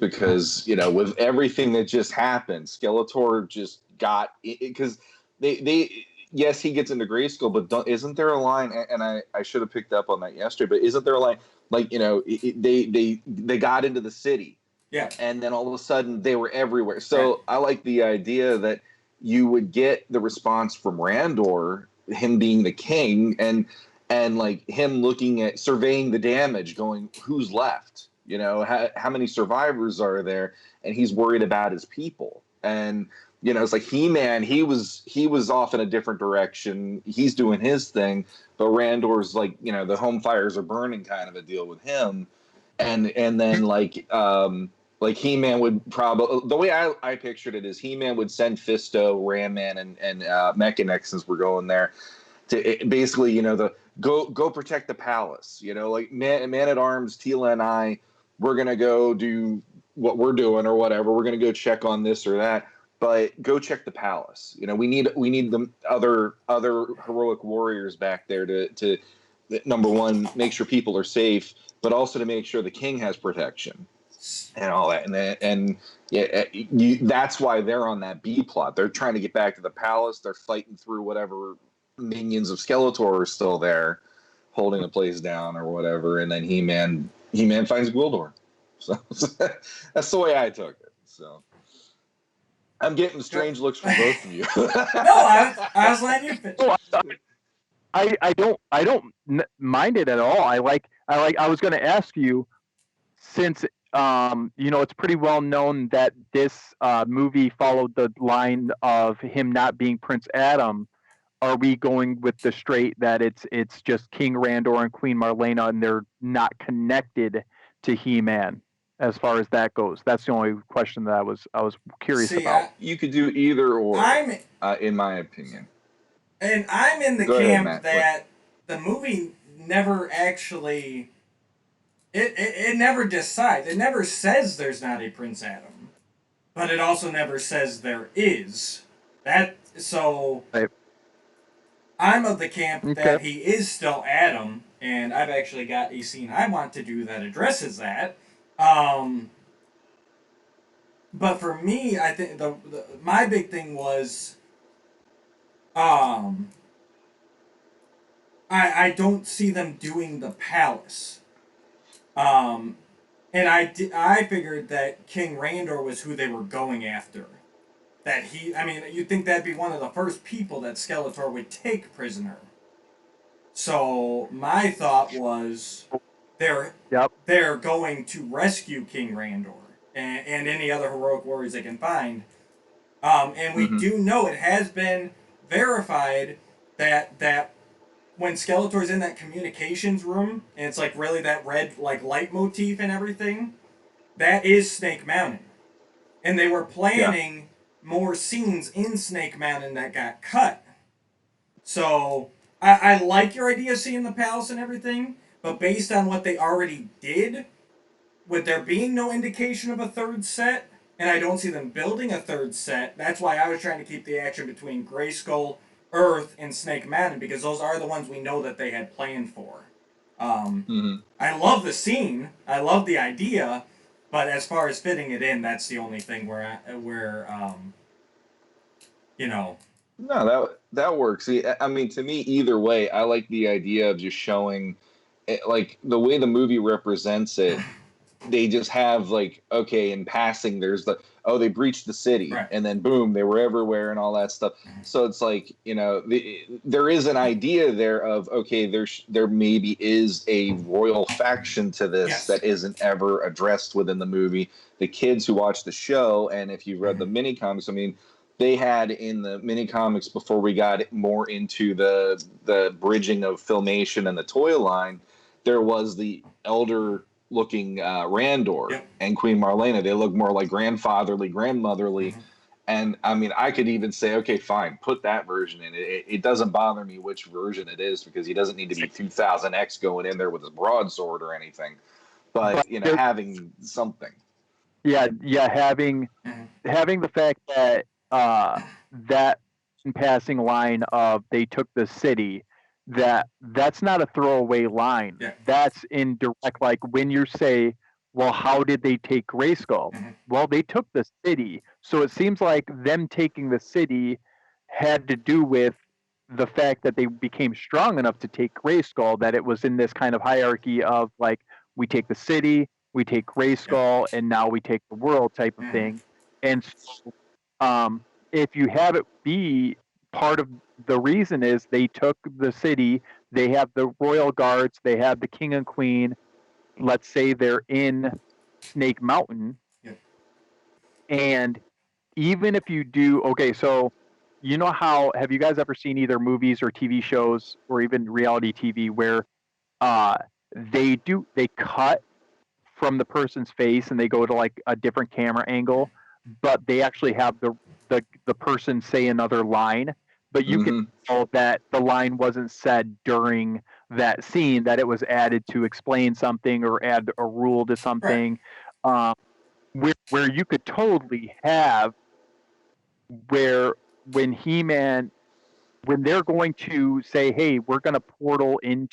because, you know, with everything that just happened, Skeletor just got because they. Yes, he gets into Grayskull, but isn't there a line? And I should have picked up on that yesterday. But isn't there a line like, you know, they got into the city, and then all of a sudden they were everywhere. So I like the idea that you would get the response from Randor, him being the king, and like him looking at surveying the damage, going, who's left? You know, how many survivors are there? And he's worried about his people. And you know, it's like He-Man. He was off in a different direction. He's doing his thing, but Randor's like, you know, the home fires are burning kind of a deal with him. And then like He-Man would probably, the way I pictured it is He-Man would send Fisto, Ram Man, and Mechanic, since we're going there, to basically, you know, the go protect the palace. You know, like Man at Arms, Tila and I, we're gonna go do what we're doing or whatever. We're gonna go check on this or that, but go check the palace. You know, we need the other heroic warriors back there to number one, make sure people are safe, but also to make sure the king has protection and all that. And yeah, that's why they're on that B plot. They're trying to get back to the palace. They're fighting through whatever minions of Skeletor are still there, holding the place down or whatever. And then He-Man finds Gwildor. So that's the way I took it. So I'm getting strange looks from both of you. No, I was letting you finish. I don't mind it at all. I was going to ask you, since you know, it's pretty well known that this movie followed the line of him not being Prince Adam. Are we going with the straight that it's just King Randor and Queen Marlena, and they're not connected to He-Man as far as that goes? That's the only question that I was curious about. You could do either or, in my opinion. And I'm in the camp that the movie never actually, it never decides. It never says there's not a Prince Adam, but it also never says there is. Right. I'm of the camp that he is still Adam, and I've actually got a scene I want to do that addresses that. But for me, I think my big thing was, I don't see them doing the palace. And I figured that King Randor was who they were going after. You'd think that'd be one of the first people that Skeletor would take prisoner. So my thought was, they're going to rescue King Randor and any other heroic warriors they can find. And we do know it has been verified that when Skeletor's in that communications room, and it's like really that red like leitmotif and everything, that is Snake Mountain. And they were planning more scenes in Snake Mountain that got cut. So I like your idea of seeing the palace and everything, but based on what they already did, with there being no indication of a third set, and I don't see them building a third set, that's why I was trying to keep the action between Grayskull, Earth, and Snake Mountain, because those are the ones we know that they had planned for. I love the scene, I love the idea, but as far as fitting it in, that's the only thing where you know. No, that works. See, I mean, to me, either way, I like the idea of just showing, like, the way the movie represents it. They just have, like, okay, in passing, there's they breached the city, right, and then boom, they were everywhere and all that stuff. So it's like, you know, there is an idea there of, okay, there maybe is a royal faction to this that isn't ever addressed within the movie. The kids who watch the show, and if you've read the mini comics, I mean, they had in the mini comics, before we got more into the bridging of Filmation and the toy line, there was the elder looking Randor and Queen Marlena. They look more like grandfatherly, grandmotherly. And I mean, I could even say, okay, fine, put that version in. It doesn't bother me which version it is, because he doesn't need to be 2000X going in there with his broadsword or anything. But you know, having something. Yeah, having the fact that that passing line of they took the city, that's not a throwaway line. That's in direct, like when you say, well, how did they take Grayskull? Well, they took the city. So it seems like them taking the city had to do with the fact that they became strong enough to take Grayskull, that it was in this kind of hierarchy of like, we take the city, we take Grayskull, and now we take the world type of thing. And so, if you have it be part of the reason is they took the city, they have the royal guards, they have the king and queen, let's say they're in Snake Mountain, Yep. and even if you do, okay, so you know how, have you guys ever seen either movies or TV shows or even reality TV where uh, they cut from the person's face and they go to like a different camera angle, but they actually have the person say another line, but you can tell that the line wasn't said during that scene, that it was added to explain something or add a rule to Right. something. Um, where you could totally have where when He-Man, when they're going to say, hey, we're going to we're going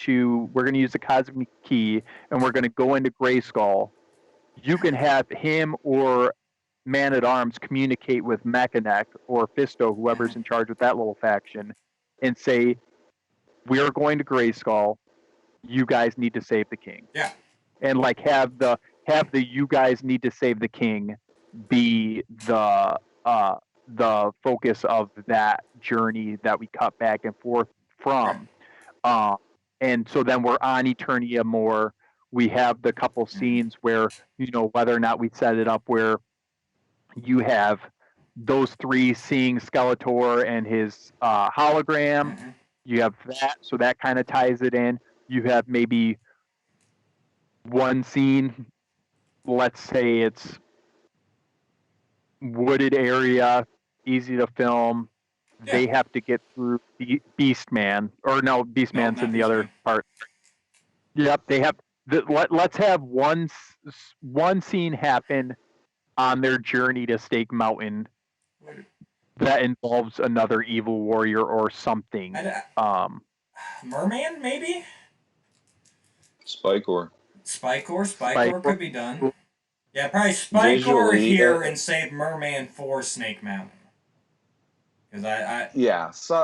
to use the cosmic key and we're going to go into Grayskull, you can have him or Man at Arms communicate with Mechanic or Fisto, whoever's in charge of that little faction, and say, we're going to Grayskull, you guys need to save the king. Yeah. And like have the you guys need to save the king be the focus of that journey that we cut back and forth from. Right. And so then we're on Eternia more. We have the couple scenes where, whether or not we set it up where you have those three seeing Skeletor and his hologram. Mm-hmm. You have that, so that kind of ties it in. You have maybe one scene, let's say it's wooded area, easy to film. Yeah. They have to get through Beastman, or no, Beastman's not in the other Beastman. part. Yep, they have. Let's have one scene happen on their journey to Snake Mountain that involves another evil warrior or something. Merman, maybe? Spikor. Spikor could be done. Yeah, probably Spikor Visually, here and save Merman for Snake Mountain. Because yeah, so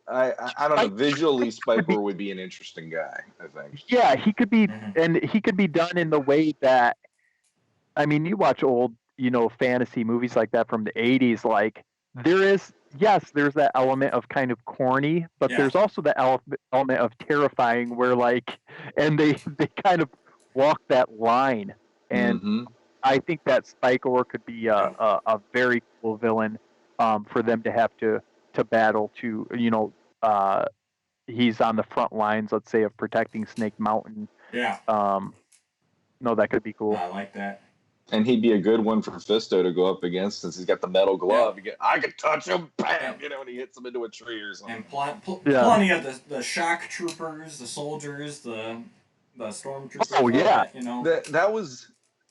I don't know. Visually, Spikor would be an interesting guy, I think. Yeah, he could be, and he could be done in the way that, I mean, you watch old, fantasy movies like that from the 80s, like, there's that element of kind of corny, but Yeah. there's also the element of terrifying where, like, and they kind of walk that line. And I think that Spikor could be a very cool villain for them to have to battle to, he's on the front lines, let's say, of protecting Snake Mountain. Yeah. No, that could be cool. I like that. And he'd be a good one for Fisto to go up against, since he's got the metal glove. Yeah. I can touch him, bam, and he hits him into a tree or something. And plenty of the shock troopers, the soldiers, the stormtroopers. Oh yeah,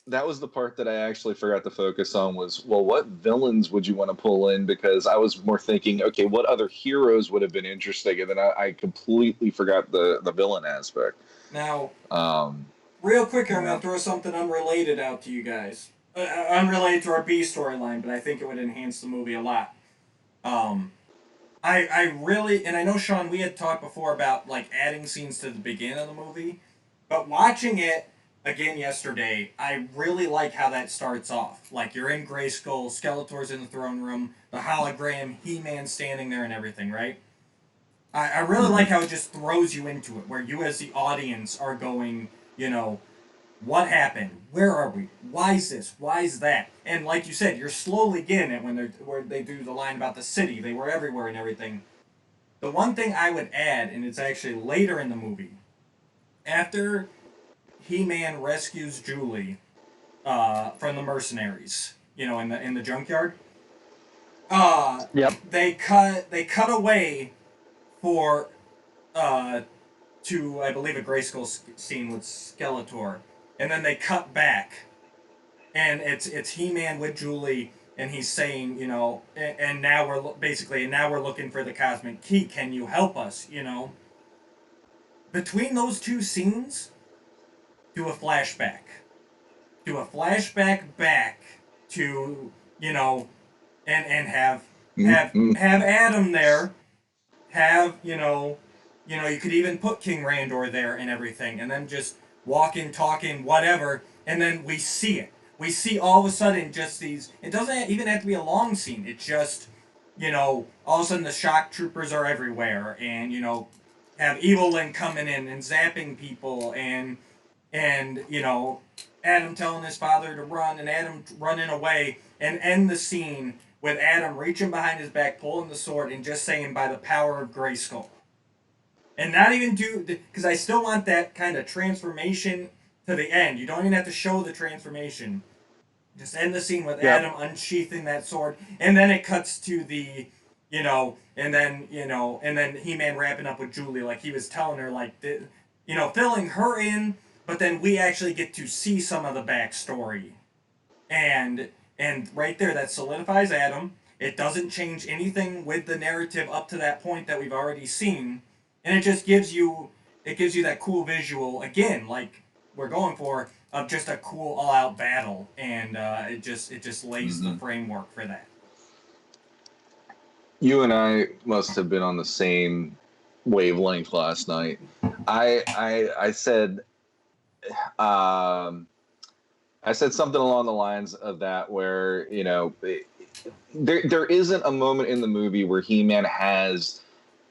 that was the part that I actually forgot to focus on was, well, what villains would you want to pull in? Because I was more thinking, okay, what other heroes would have been interesting? And then I completely forgot the villain aspect. Now, real quick, I'm going to throw something unrelated out to you guys. Unrelated to our B storyline, but I think it would enhance the movie a lot. I really, and I know, Sean, we had talked before about, like, adding scenes to the beginning of the movie, but watching it again yesterday, I really like how that starts off. Like, you're in Grayskull, Skeletor's in the throne room, the hologram, He-Man standing there and everything, right? I really like how it just throws you into it, where you as the audience are going, what happened? Where are we? Why is this? Why is that? And like you said, you're slowly getting it where they do the line about the city. They were everywhere and everything. The one thing I would add, and it's actually later in the movie, after He-Man rescues Julie from the mercenaries, in the junkyard. Yep. They cut away for to, I believe, a Grayskull scene with Skeletor, and then they cut back, and it's He-Man with Julie, and he's saying, and now we're looking for the cosmic key. Can you help us? Between those two scenes, do a flashback back to, and have Adam there. Have, you could even put King Randor there and everything, and then just walking, talking, whatever, and then we see it. We see all of a sudden just these, it doesn't even have to be a long scene, it's just, all of a sudden the shock troopers are everywhere, and, have Evil Lyn coming in and zapping people, and and Adam telling his father to run, and Adam running away, and end the scene with Adam reaching behind his back, pulling the sword, and just saying, "By the power of Grayskull." And not even because I still want that kind of transformation to the end. You don't even have to show the transformation. Just end the scene with Adam unsheathing that sword, and then it cuts to the, and then He-Man wrapping up with Julie, like he was telling her, like, filling her in, but then we actually get to see some of the backstory, and right there that solidifies Adam. It doesn't change anything with the narrative up to that point that we've already seen. And it just gives you that cool visual again, like we're going for, of just a cool all-out battle, and it just lays the framework for that. You and I must have been on the same wavelength last night. I said something along the lines of that, where there isn't a moment in the movie where He-Man has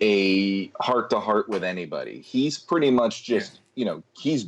a heart-to-heart with anybody. He's pretty much just, he's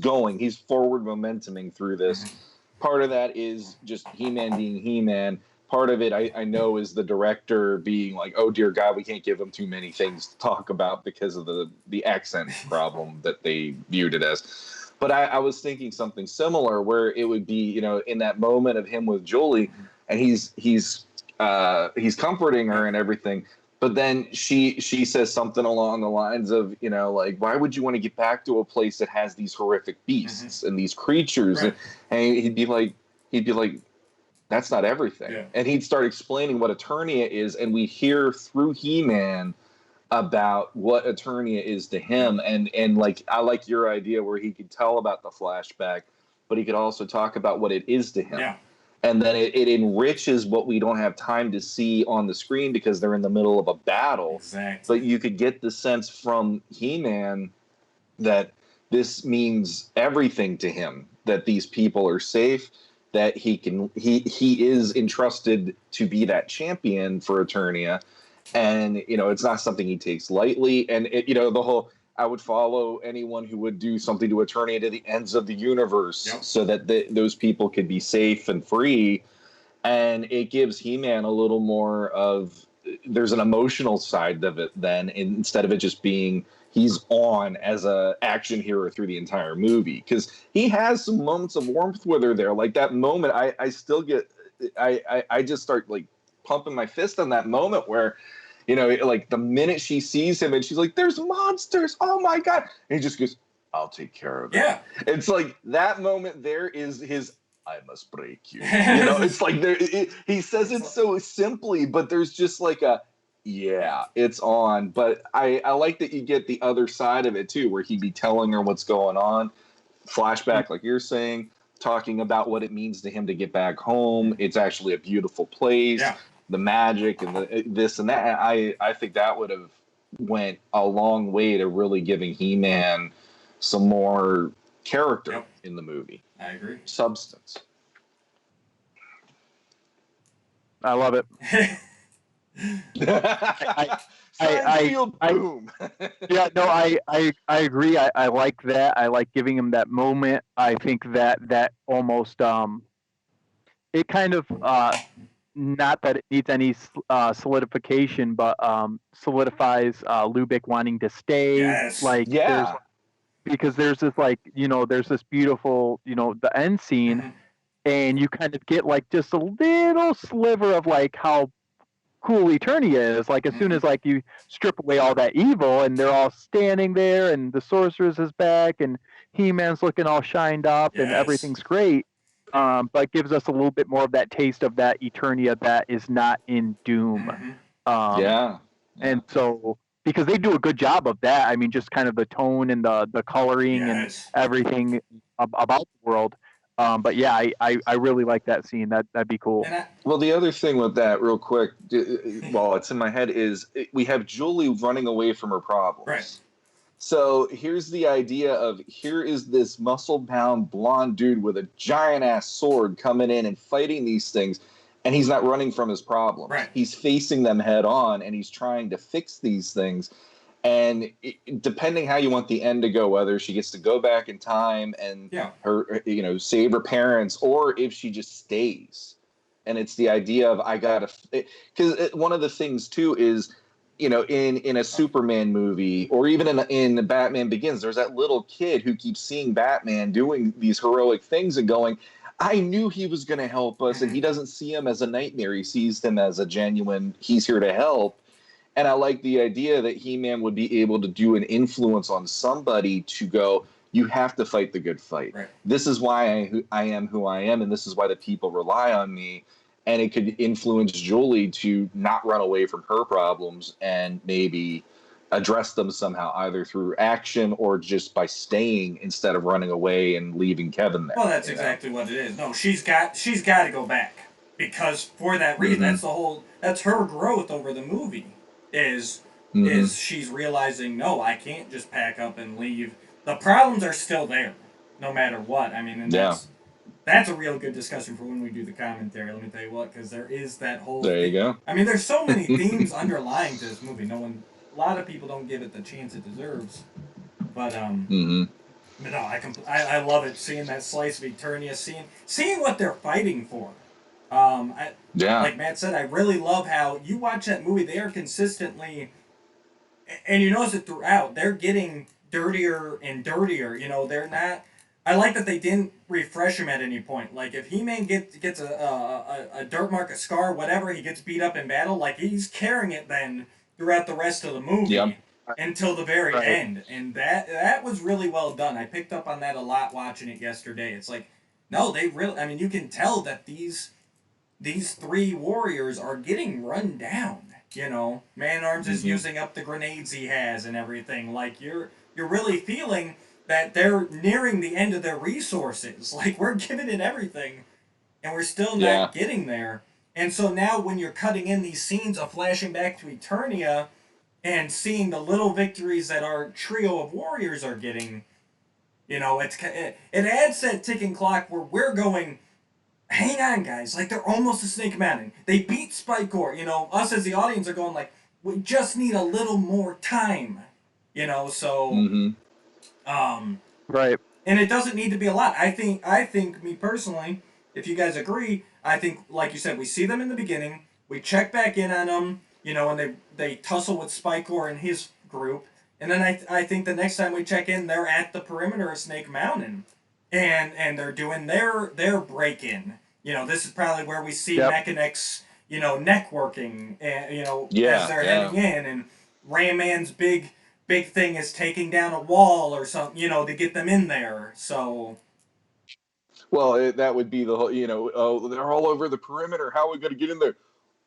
forward momentuming through this. Part of that is just He-Man being He-Man. Part of it, I know, is the director being like, oh, dear God, we can't give him too many things to talk about because of the accent problem that they viewed it as. But I was thinking something similar, where it would be, in that moment of him with Julie, and he's comforting her and everything. But then she says something along the lines of, like, why would you want to get back to a place that has these horrific beasts and these creatures? Right. And he'd be like, that's not everything. Yeah. And he'd start explaining what Eternia is, and we hear through He-Man about what Eternia is to him. And like, I like your idea where he could tell about the flashback, but he could also talk about what it is to him. Yeah. And then it enriches what we don't have time to see on the screen because they're in the middle of a battle. Exactly. But you could get the sense from He-Man that this means everything to him, that these people are safe, that he is entrusted to be that champion for Eternia. And, it's not something he takes lightly. And, the whole, I would follow anyone who would do something to Eternia to the ends of the universe, so that those people could be safe and free. And it gives He-Man a little more of, there's an emotional side of it then, instead of it just being he's on as a action hero through the entire movie. Because he has some moments of warmth with her there. Like that moment, I still get, I just start like pumping my fist on that moment where, like the minute she sees him and she's like, there's monsters, oh my God. And he just goes, I'll take care of it. Yeah. It's like that moment there is his, I must break you. It's like he says it so simply, but there's just like it's on. But I like that you get the other side of it too, where he'd be telling her what's going on. Flashback, like you're saying, talking about what it means to him to get back home. It's actually a beautiful place. Yeah. The magic and this and that. I think that would have went a long way to really giving He-Man some more character in the movie. I agree. Substance. I love it. Boom. Yeah, no, I agree. I like that. I like giving him that moment. I think that almost it kind of not that it needs any solidification, but solidifies Lubick wanting to stay. Yes. Like, because there's this, like, there's this beautiful, the end scene, and you kind of get like just a little sliver of like how cool Eternia is. Like, as soon as like you strip away all that evil, and they're all standing there, and the sorceress is back, and He-Man's looking all shined up, and everything's great. But gives us a little bit more of that taste of that Eternia that is not in Doom. And so, because they do a good job of that, I mean, just kind of the tone and the coloring and everything about the world. But yeah, I really like that scene. That'd be cool. Well, the other thing with that, real quick, while it's in my head, is we have Julie running away from her problems. Right. So here's the idea of, here is this muscle-bound blonde dude with a giant-ass sword coming in and fighting these things, and he's not running from his problems. Right. He's facing them head on, and he's trying to fix these things. And depending how you want the end to go, whether she gets to go back in time and her, save her parents, or if she just stays. And it's the idea of because one of the things too is, in a Superman movie or even in Batman Begins, there's that little kid who keeps seeing Batman doing these heroic things and going, I knew he was going to help us, and he doesn't see him as a nightmare. He sees him as a genuine, he's here to help. And I like the idea that He-Man would be able to do an influence on somebody to go, you have to fight the good fight. Right. This is why I am who I am, and this is why the people rely on me. And it could influence Julie to not run away from her problems and maybe address them somehow, either through action or just by staying instead of running away and leaving Kevin there. Well, that's exactly what it is. No, she's got to go back, because for that reason, that's her growth over the movie. Is she's realizing, no, I can't just pack up and leave. The problems are still there, no matter what. I mean, and that's a real good discussion for when we do the commentary. Let me tell you what, because there is that whole. There you go. I mean, there's so many themes underlying to this movie. A lot of people don't give it the chance it deserves. But but no, I love it, seeing that slice of Eternia, seeing what they're fighting for. Like Matt said, I really love how you watch that movie. They are consistently, and you notice it throughout, they're getting dirtier and dirtier. They're not. I like that they didn't refresh him at any point. Like, if He-Man gets a dirt mark, a scar, whatever, he gets beat up in battle, like, he's carrying it then throughout the rest of the movie until the very end. And that was really well done. I picked up on that a lot watching it yesterday. It's like, no, they really, I mean, you can tell that these three warriors are getting run down. Man-Arms is using up the grenades he has and everything. Like, you're really feeling that they're nearing the end of their resources. Like, we're giving it everything, and we're still not getting there. And so now when you're cutting in these scenes of flashing back to Eternia and seeing the little victories that our trio of warriors are getting, it adds that ticking clock where we're going, hang on, guys. Like, they're almost to Snake Mountain. They beat Spikor. Us as the audience are going like, we just need a little more time. So... Right. And it doesn't need to be a lot. I think, me personally, if you guys agree, I think, like you said, we see them in the beginning, we check back in on them, and they tussle with Spikor and his group, and then I think the next time we check in, they're at the perimeter of Snake Mountain, and they're doing their break-in. This is probably where we see Mechanix, neck working, as they're heading in, and Ram Man's big thing is taking down a wall or something, to get them in there. So, well, that would be the whole, they're all over the perimeter. How are we going to get in there?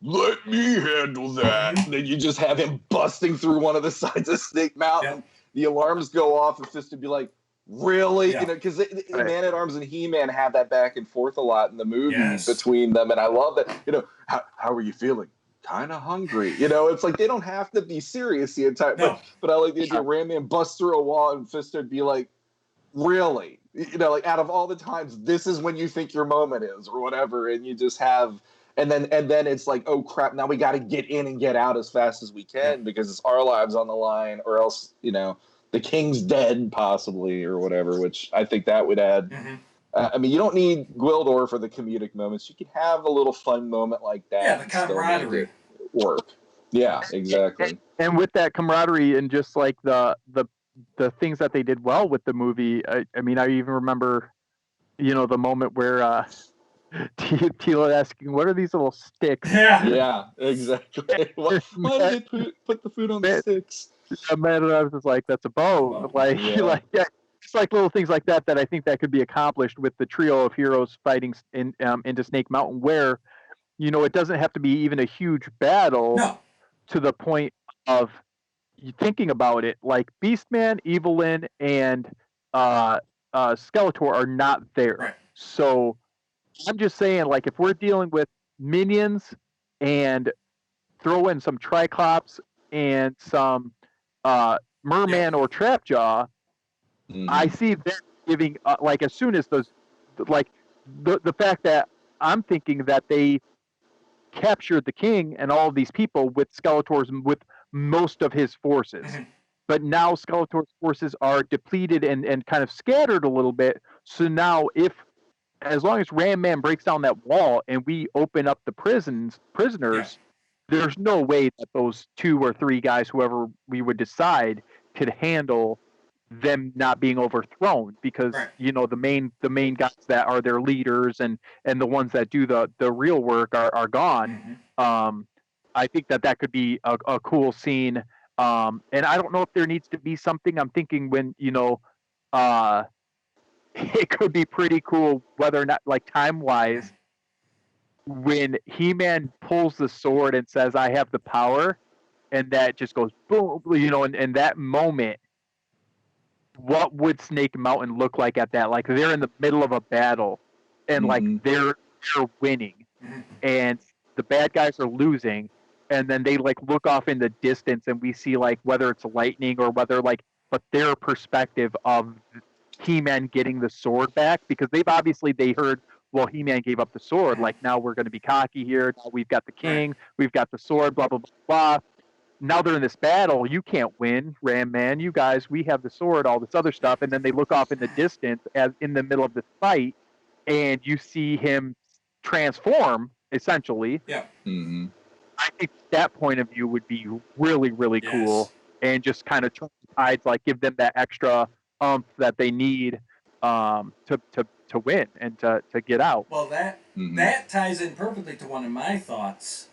Let me handle that. Then you just have him busting through one of the sides of Snake Mountain. The alarms go off. It's just to be like, really? Because Man-at-Arms and He-Man have that back and forth a lot in the movie between them, and I love that. How are you feeling? Kind of hungry. It's like they don't have to be serious the entire time. But I like the idea Ram Man busts through a wall and Fister would be like, really? Like, out of all the times, this is when you think your moment is or whatever, and you just have and then it's like, oh crap, now we got to get in and get out as fast as we can because it's our lives on the line, or else the king's dead possibly or whatever, which I think that would add. I mean, you don't need Gwildor for the comedic moments. You can have a little fun moment like that. Yeah, the camaraderie. Work. Yeah, exactly. And with that camaraderie and just like the things that they did well with the movie, I mean, I even remember, the moment where Tila asking, "What are these little sticks?" Yeah, exactly. Why did they put the food on the sticks? Man, I was just like, "That's a bow." It's like little things like that I think that could be accomplished with the trio of heroes fighting into Snake Mountain, where it doesn't have to be even a huge battle to the point of you thinking about it. Like Beastman, Evelyn, and Skeletor are not there. Right. So I'm just saying, like, if we're dealing with minions and throw in some Triclops and some Merman or Trapjaw, I see them giving like as soon as those, like the fact that I'm thinking that they captured the king and all of these people with Skeletor's with most of his forces. but now Skeletor's forces are depleted and kind of scattered a little bit. So now, as long as Ram Man breaks down that wall and we open up the prisoners, there's no way that those 2 or 3 guys, whoever we would decide, could handle them not being overthrown, because Right. the main guys that are their leaders and the ones that do the real work are gone. I think that could be a cool scene. And I don't know if there needs to be something. I'm thinking when it could be pretty cool, whether or not, like, time wise, when He-Man pulls the sword and says, "I have the power," and that just goes boom, and that moment, what would Snake Mountain look like at that? Like, they're in the middle of a battle, and like they're winning, and the bad guys are losing, and then they like look off in the distance, and we see like whether it's lightning or whether like, but their perspective of He-Man getting the sword back, because they heard, well, He-Man gave up the sword, like, now we're going to be cocky here. Now we've got the king, we've got the sword, blah blah blah blah. Now they're in this battle. You can't win, Ram Man. You guys, we have the sword, all this other stuff. And then they look off in the distance as in the middle of this fight, and you see him transform, essentially. Yeah. I think that point of view would be really, really cool, and just kind of turn the tides, like give them that extra that they need to win and to get out. Well, that ties in perfectly to one of my thoughts.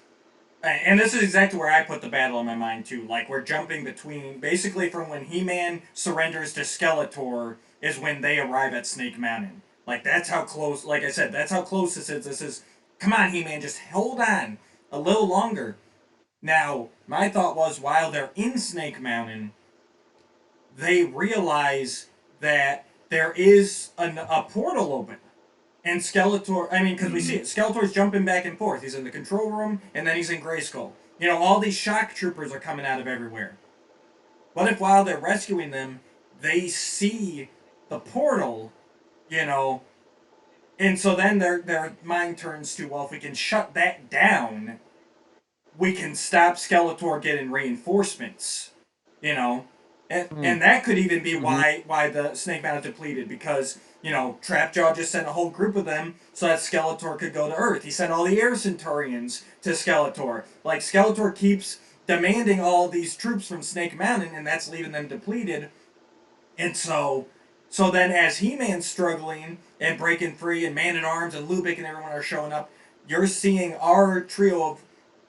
And this is exactly where I put the battle in my mind, too. Like, we're jumping between, basically from when He-Man surrenders to Skeletor is when they arrive at Snake Mountain. Like, that's how close, like I said, that's how close this is. This is, come on, He-Man, just hold on a little longer. Now, my thought was, while they're in Snake Mountain, they realize that there is a portal open. And Skeletor, because we see it. Skeletor's jumping back and forth. He's in the control room, and then he's in Grayskull. All these shock troopers are coming out of everywhere. What if while they're rescuing them, they see the portal, and so then their mind turns to, well, if we can shut that down, we can stop Skeletor getting reinforcements, And that could even be why the Snake Mountain depleted, because Trapjaw just sent a whole group of them so that Skeletor could go to Earth. He sent all the Air Centaurians to Skeletor. Like, Skeletor keeps demanding all these troops from Snake Mountain, and that's leaving them depleted. And so then as He-Man's struggling and breaking free, and Man-at-Arms and Lubick and everyone are showing up, you're seeing our trio of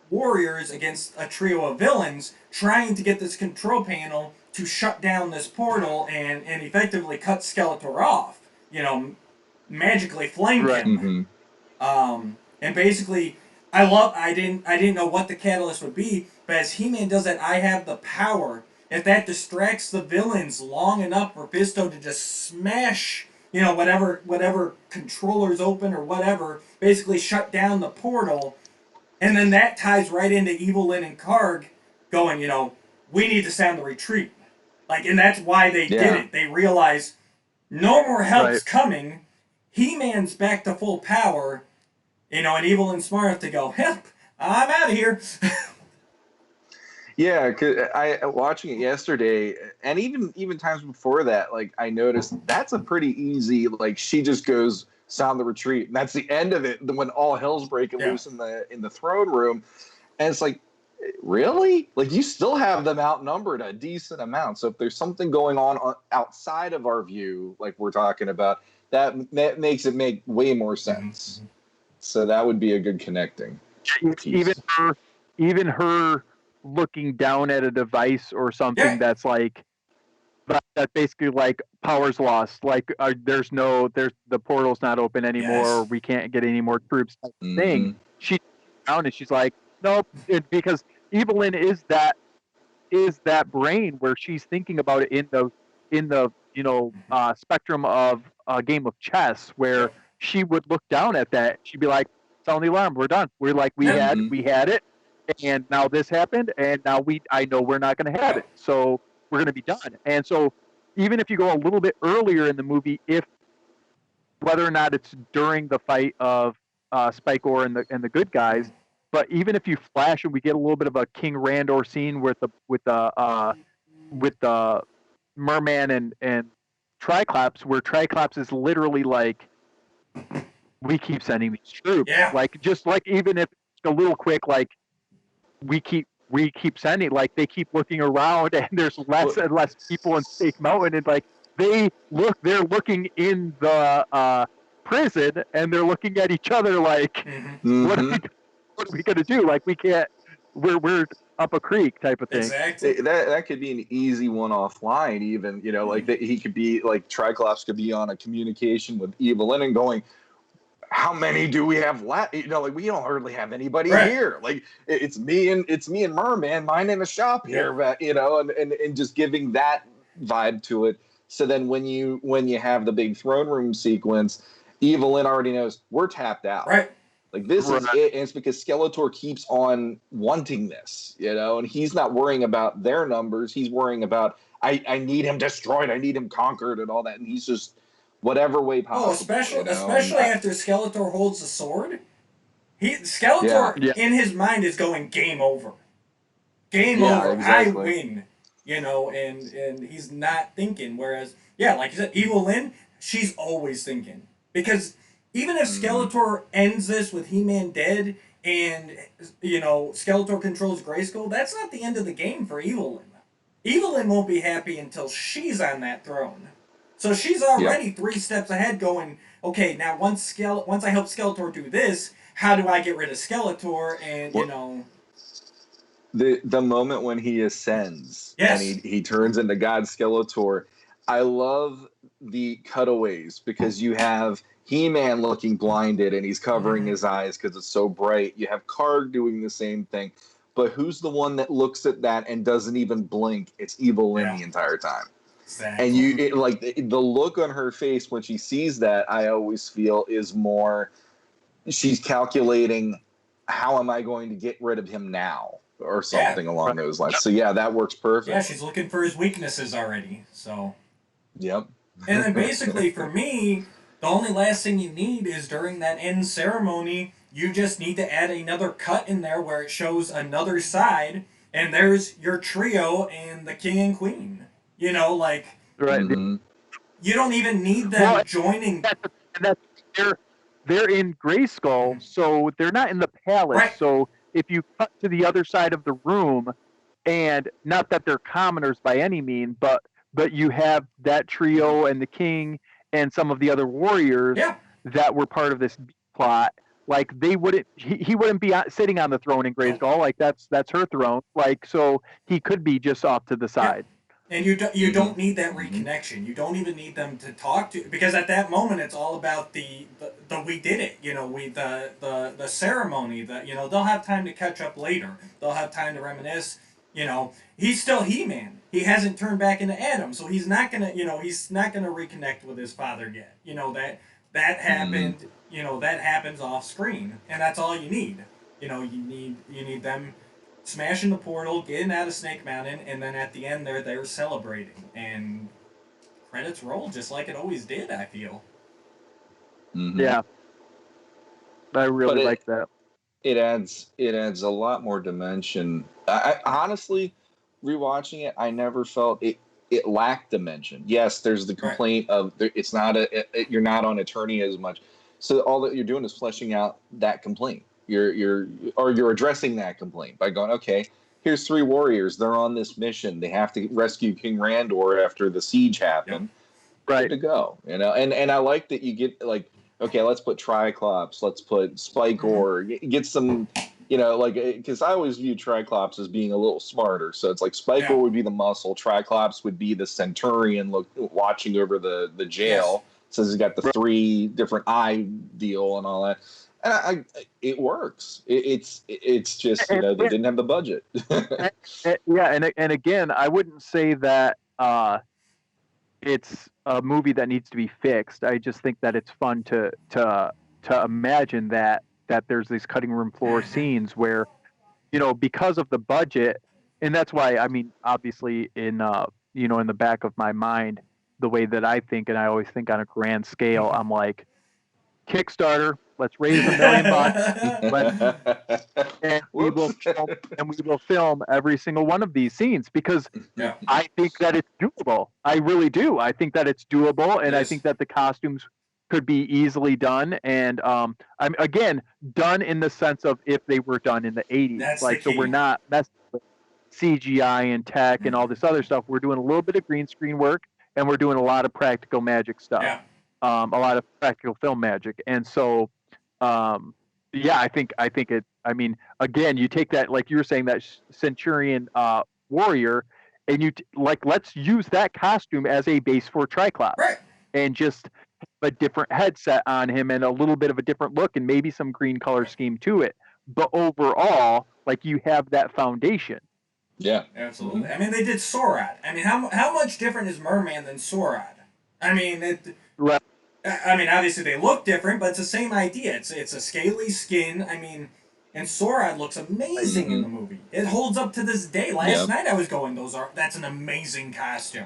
warriors against a trio of villains trying to get this control panel to shut down this portal and effectively cut Skeletor off. Magically flank him. And basically, I didn't know what the catalyst would be, but as He-Man does that, I have the power. If that distracts the villains long enough for Fisto to just smash, whatever controllers open or whatever, basically shut down the portal, and then that ties right into Evelyn and Karg going, we need to sound the retreat. Like, and that's why they did it. They realized no more help's coming. He-Man's back to full power, and Evelyn smart enough to go, help, I'm out of here. Yeah, cause I watching it yesterday, and even times before that, like, I noticed that's a pretty easy, like, she just goes sound the retreat, and that's the end of it. When all hell's breaking loose in the throne room, and it's like, really? Like, you still have them outnumbered a decent amount. So if there's something going on outside of our view, like we're talking about, that makes it make way more sense. So that would be a good connecting piece. Even her looking down at a device or something that's like, that basically like power's lost. Like, there's the portal's not open anymore. Or we can't get any more troops. Thing. She down and she's like, nope, because Evelyn is that brain where she's thinking about it in the spectrum of a game of chess, where she would look down at that. She'd be like, sound the alarm, we're done. We're like, we had it, and now this happened, and now I know we're not going to have it, so we're going to be done. And so even if you go a little bit earlier in the movie, whether or not it's during the fight of Spike-Ore and the good guys, but even if you flash and we get a little bit of a King Randor scene with the with the Merman and Triclops, where Triclops is literally like, we keep sending these troops, Yeah. like just like even if it's a little quick, like we keep sending, like they keep looking around and there's less and less people in Snake Mountain, and like they're looking in the prison and they're looking at each other like, what are we gonna do? Like we can't, we're up a creek type of thing. Exactly. That could be an easy one offline, even, you know, like he could be like Triclops could be on a communication with Evelyn and going, how many do we have left? You know, like we don't hardly have anybody here. Like it's me and Merman, mine in the shop here, but you know, and just giving that vibe to it. So then when you have the big throne room sequence, Evelyn already knows we're tapped out. Right. Like this is it, and it's because Skeletor keeps on wanting this, you know, and he's not worrying about their numbers. He's worrying about I need him destroyed, I need him conquered, and all that, and he's just whatever way possible. Oh, especially you know? especially after Skeletor holds the sword. Skeletor in his mind is going game over. Game over. Exactly. I win. You know, and he's not thinking. Whereas, like you said, Evelyn, she's always thinking. Because even if Skeletor ends this with He-Man dead and, you know, Skeletor controls Grayskull, that's not the end of the game for Evelyn. Evelyn won't be happy until she's on that throne. So she's already 3 steps ahead going, okay, now once I help Skeletor do this, how do I get rid of Skeletor? And, you know... The moment when he ascends and he turns into God Skeletor, I love the cutaways because you have He-Man looking blinded and he's covering his eyes because it's so bright. You have Karg doing the same thing. But who's the one that looks at that and doesn't even blink? It's Evelyn the entire time. Exactly. And like the look on her face when she sees that, I always feel is more, she's calculating, how am I going to get rid of him now? Or something along those lines. So that works perfect. Yeah, she's looking for his weaknesses already. So. Yep. And then basically for me, the only last thing you need is during that end ceremony, you just need to add another cut in there where it shows another side, and there's your trio and the king and queen. You know, like you don't even need them joining. They're in Grayskull, so they're not in the palace. Right. So if you cut to the other side of the room, and not that they're commoners by any means, but you have that trio and the king and some of the other warriors that were part of this plot. Like they wouldn't, he wouldn't be sitting on the throne in Grayskull. Like that's her throne. Like so he could be just off to the side. And you don't need that reconnection. You don't even need them to talk to, because at that moment it's all about the we did it. You know, the ceremony. That, you know, they'll have time to catch up later. They'll have time to reminisce. You know, he's still He-Man. He hasn't turned back into Adam, so he's not gonna reconnect with his father yet. You know, that happened. You know, that happens off screen, and that's all you need. You know, you need them smashing the portal, getting out of Snake Mountain, and then at the end they're celebrating, and credits roll just like it always did, I feel. Yeah, I really like that. It adds a lot more dimension. I honestly, rewatching it, I never felt it lacked dimension. Yes, there's the complaint of it's not you're not on Eternia as much, so all that you're doing is fleshing out that complaint. You're addressing that complaint by going, okay, here's 3 warriors. They're on this mission. They have to rescue King Randor after the siege happened. Right. Good to go. You know, and I like that you get like, okay, let's put Triclops, let's put Spikor, get some, you know, like, because I always view Triclops as being a little smarter. So it's like Spikor would be the muscle, Triclops would be the centurion watching over the jail. So he's got the 3 different eye deal and all that. And it works. It's just, you know, they didn't have the budget. and again, I wouldn't say that it's a movie that needs to be fixed. I just think that it's fun to imagine that there's these cutting room floor scenes where, you know, because of the budget, and that's why, I mean, obviously in you know, in the back of my mind, the way that I think, and I always think on a grand scale, I'm like, Kickstarter, Let's raise $1 million. And we will Whoops. film every single one of these scenes because Yeah. I think that it's doable. I really do. I think that it's doable, and It I is. think that the costumes could be easily done. And I'm again done in the sense of if they were done in the 80s. That's like, the so key. we're not messing with CGI and tech and all this other stuff. We're doing a little bit of green screen work, and we're doing a lot of practical magic stuff. Yeah. A lot of practical film magic, and so yeah, I think it. I mean, again, you take that, like you were saying, that Centurion warrior, and let's use that costume as a base for Triclops, Right. and just a different headset on him and a little bit of a different look and maybe some green color scheme to it. But overall, like, you have that foundation. Yeah. Absolutely. I mean, they did Sorad. I mean, how much different is Merman than Sorad? I mean, Right. I mean, obviously they look different, but it's the same idea. It's a scaly skin. I mean, and Sorad looks amazing in the movie. It holds up to this day. Last night I was going, that's an amazing costume.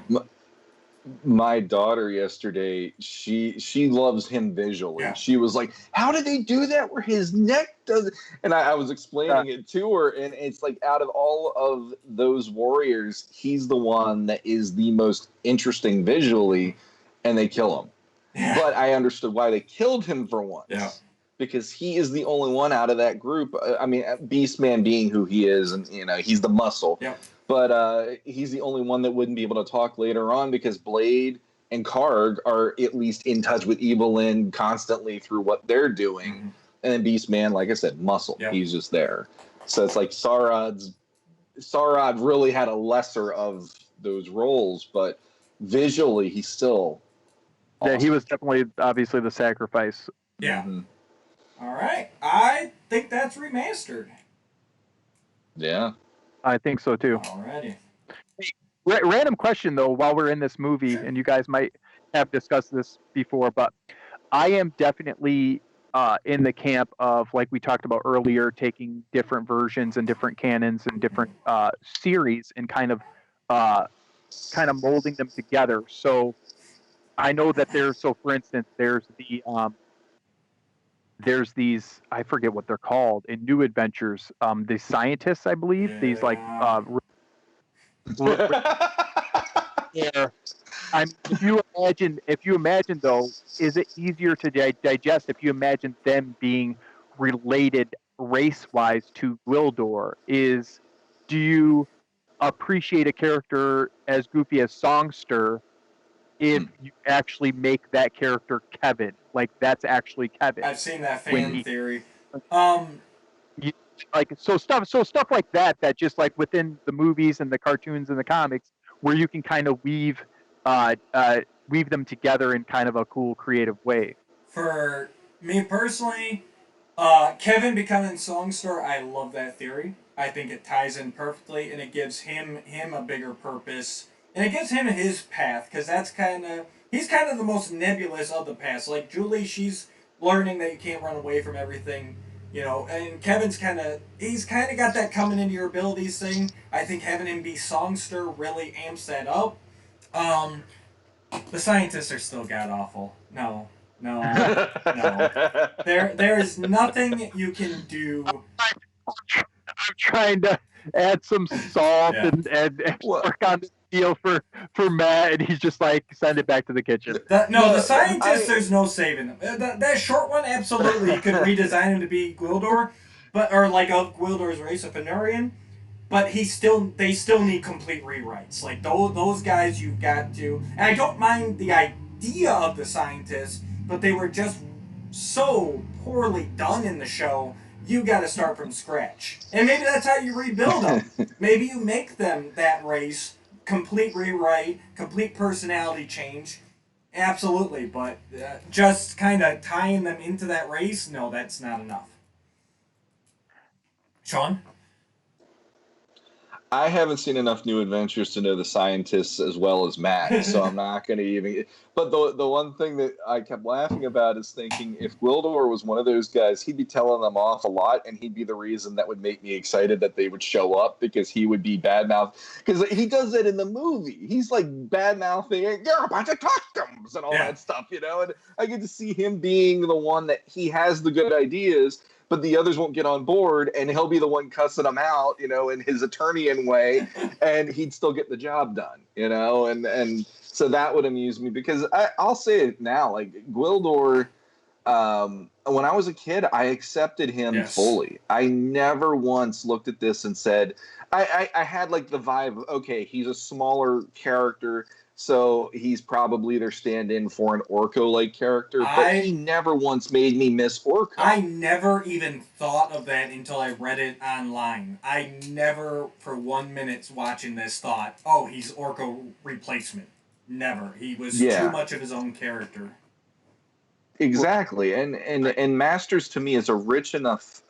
My daughter yesterday, she loves him visually. Yeah. She was like, "How did they do that where his neck does?" And I was explaining it to her, and it's like, out of all of those warriors, he's the one that is the most interesting visually, and they kill him. Yeah. But I understood why they killed him for once. Yeah. Because he is the only one out of that group. I mean, Beastman being who he is, and he's the muscle. Yeah. But he's the only one that wouldn't be able to talk later on, because Blade and Karg are at least in touch with Evelyn constantly through what they're doing. Mm-hmm. And then Beastman, like I said, muscle. Yep. He's just there. So it's like Sarad really had a lesser of those roles, but visually he's still awesome. Yeah, he was definitely, obviously, the sacrifice. Yeah. Mm-hmm. All right. I think that's remastered. Yeah. I think so too. Alrighty. Random question though, while we're in this movie, and you guys might have discussed this before, but I am definitely in the camp of, like we talked about earlier, taking different versions and different canons and different series and kind of molding them together. So I know that for instance, there's these, I forget what they're called in New Adventures. The scientists, I believe, Yeah. these like yeah. If you imagine though, is it easier to digest if you imagine them being related race-wise to Gwildor? Do you appreciate a character as goofy as Songster if you actually make that character Kevin? Like, that's actually Kevin. I've seen that fan theory. So stuff like that just like within the movies and the cartoons and the comics, where you can kind of weave them together in kind of a cool, creative way. For me personally, Kevin becoming Songster, I love that theory. I think it ties in perfectly, and it gives him a bigger purpose, and it gives him his path, because he's kind of the most nebulous of the paths. Like Julie, she's learning that you can't run away from everything, and Kevin's he's kind of got that coming into your abilities thing. I think having him be Songster really amps that up. The scientists are still god awful. No. There is nothing you can do. I'm trying to add some salt and work on the deal for Matt, and he's just like, send it back to the kitchen. The scientists, there's no saving them. That short one, absolutely, you could redesign him to be Gwildor, or like of Gwildor's race, a Fenarian. But they still need complete rewrites. Like those guys, you've got to. And I don't mind the idea of the scientists, but they were just so poorly done in the show. You got to start from scratch, and maybe that's how you rebuild them. Maybe you make them that race, complete rewrite, complete personality change. Absolutely, but just kind of tying them into that race, no, that's not enough. Sean? I haven't seen enough New Adventures to know the scientists as well as Matt, so I'm not going to even. But the one thing that I kept laughing about is thinking if Gwildor was one of those guys, he'd be telling them off a lot, and he'd be the reason that would make me excited that they would show up because he would be bad mouth. Because he does that in the movie. He's like bad mouthing, "You're a bunch of customs" and all that stuff, you know. And I get to see him being the one that he has the good ideas, but the others won't get on board, and he'll be the one cussing them out, you know, in his Eternian way, and he'd still get the job done, you know, and so that would amuse me because I'll say it now, like Gwildor, when I was a kid, I accepted him fully. I never once looked at this and said, I had like the vibe, okay, he's a smaller character, so he's probably their stand-in for an Orko-like character, but he never once made me miss Orko. I never even thought of that until I read it online. I never, for 1 minute watching this, thought, oh, he's Orko replacement. Never. He was too much of his own character. Exactly, and Masters to me is a rich enough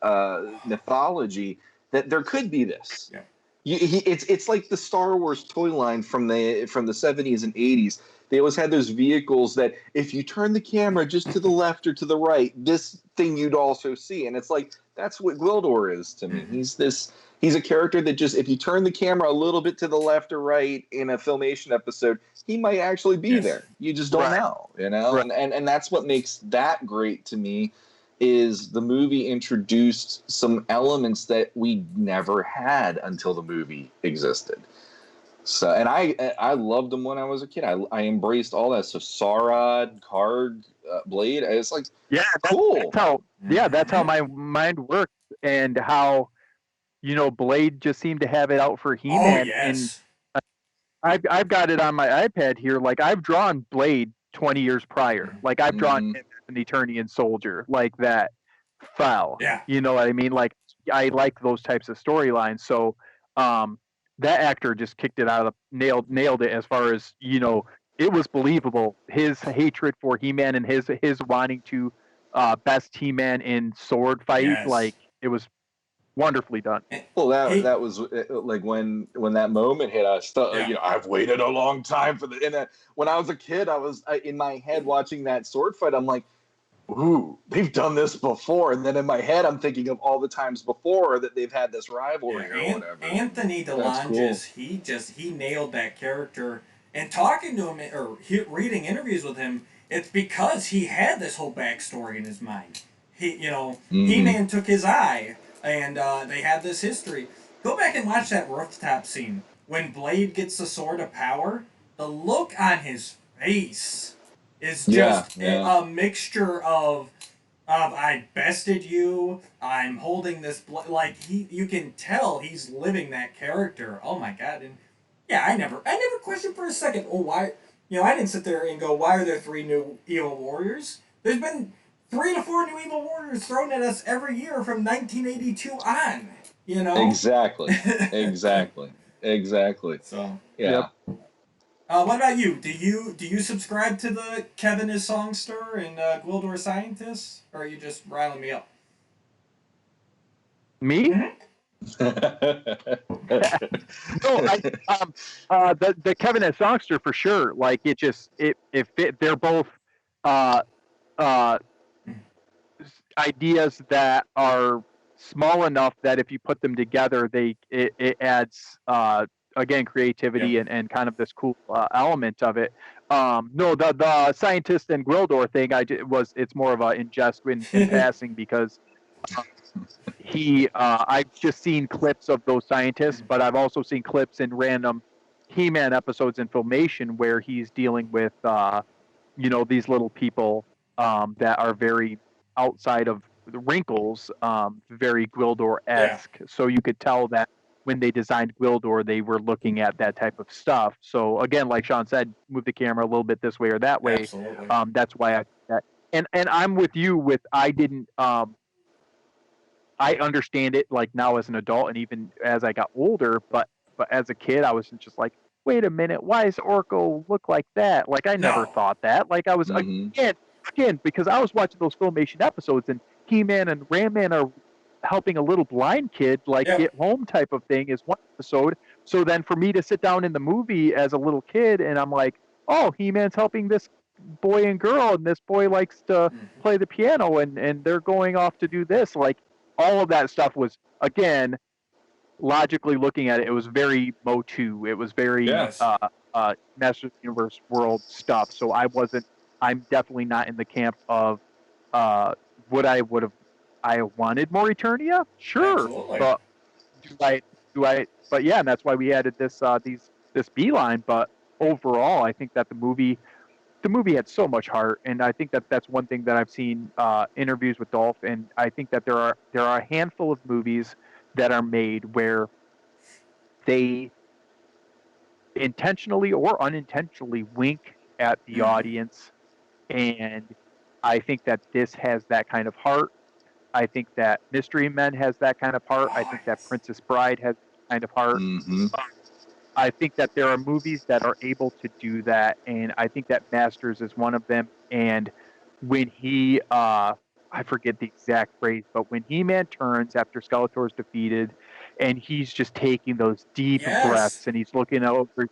mythology that there could be this. Yeah. It's like the Star Wars toy line from the 70s and 80s. They always had those vehicles that if you turn the camera just to the left or to the right, this thing you'd also see. And it's like that's what Gwildor is to me. He's a character that just if you turn the camera a little bit to the left or right in a Filmation episode, he might actually be there. You just don't know, you know? Right. And that's what makes that great to me. Is the movie introduced some elements that we never had until the movie existed. So, and I loved them when I was a kid. I embraced all that. So Saurod, Karg, Blade. It's like cool. That's how my mind works, and how Blade just seemed to have it out for He-Man. Oh, yes. And I've got it on my iPad here. Like I've drawn Blade 20 years prior. Like I've drawn an Eternian soldier like that fell. Yeah. You know what I mean? Like I like those types of storylines. So that actor just kicked it out of nailed it as far as, it was believable. His hatred for He-Man and his wanting to best He-Man in sword fight, like it was wonderfully done. Well, that was like when that moment hit. I thought, I've waited a long time for the. And when I was a kid, I was in my head watching that sword fight. I'm like, ooh, they've done this before. And then in my head, I'm thinking of all the times before that they've had this rivalry or whatever. Anthony DeLonges, cool. he nailed that character. And talking to him or reading interviews with him, it's because he had this whole backstory in his mind. He-Man took his eye. And they had this history. Go back and watch that rooftop scene. When Blade gets the Sword of Power, the look on his face is just a mixture of I bested you, I'm holding this... you can tell he's living that character. Oh my god. And I never questioned for a second, why... I didn't sit there and go, why are there 3 new Evil Warriors? There's been 3 to 4 new Evil Warriors thrown at us every year from 1982 on. Exactly. So yeah. What about you? Do you subscribe to the Kevin is Songster and Gwildor Scientist, or are you just riling me up? Me? Mm-hmm. No, the Kevin is Songster for sure. Like it fit. They're both ideas that are small enough that if you put them together, it adds again creativity and kind of this cool element of it. No, the scientist and Gwildor thing, it's more of a ingest in passing because I've just seen clips of those scientists, but I've also seen clips in random He-Man episodes in Filmation where he's dealing with these little people that are very outside of the wrinkles, very Gwildor-esque. Yeah. So you could tell that when they designed Gwildor, they were looking at that type of stuff. So again, like Sean said, move the camera a little bit this way or that way. Absolutely. That's why I that. And I'm with you I didn't I understand it like now as an adult and even as I got older, but as a kid I was just like, wait a minute, why does Orko look like that? Like I never thought that. Like I was again, because I was watching those Filmation episodes and He-Man and Ram-Man are helping a little blind kid get home type of thing is one episode So then for me to sit down in the movie as a little kid and I'm like, oh, He-Man's helping this boy and girl, and this boy likes to play the piano, and they're going off to do this. Like, all of that stuff was, again, logically looking at it, it was very Motu. It was very Yes. Master of the Universe world stuff. So I'm definitely not in the camp of I wanted more Eternia? Sure. Absolutely. But but yeah, and that's why we added this beeline. But overall, I think that the movie had so much heart, and I think that that's one thing that I've seen interviews with Dolph, and I think that there are a handful of movies that are made where they intentionally or unintentionally wink at the audience, and I think that this has that kind of heart. I think that Mystery Men has that kind of heart. I think that Princess Bride has that kind of heart. Mm-hmm. I think that there are movies that are able to do that, and I think that Masters is one of them. And when he, I forget the exact phrase, but when He-Man turns after Skeletor's defeated, and he's just taking those deep breaths, and he's looking over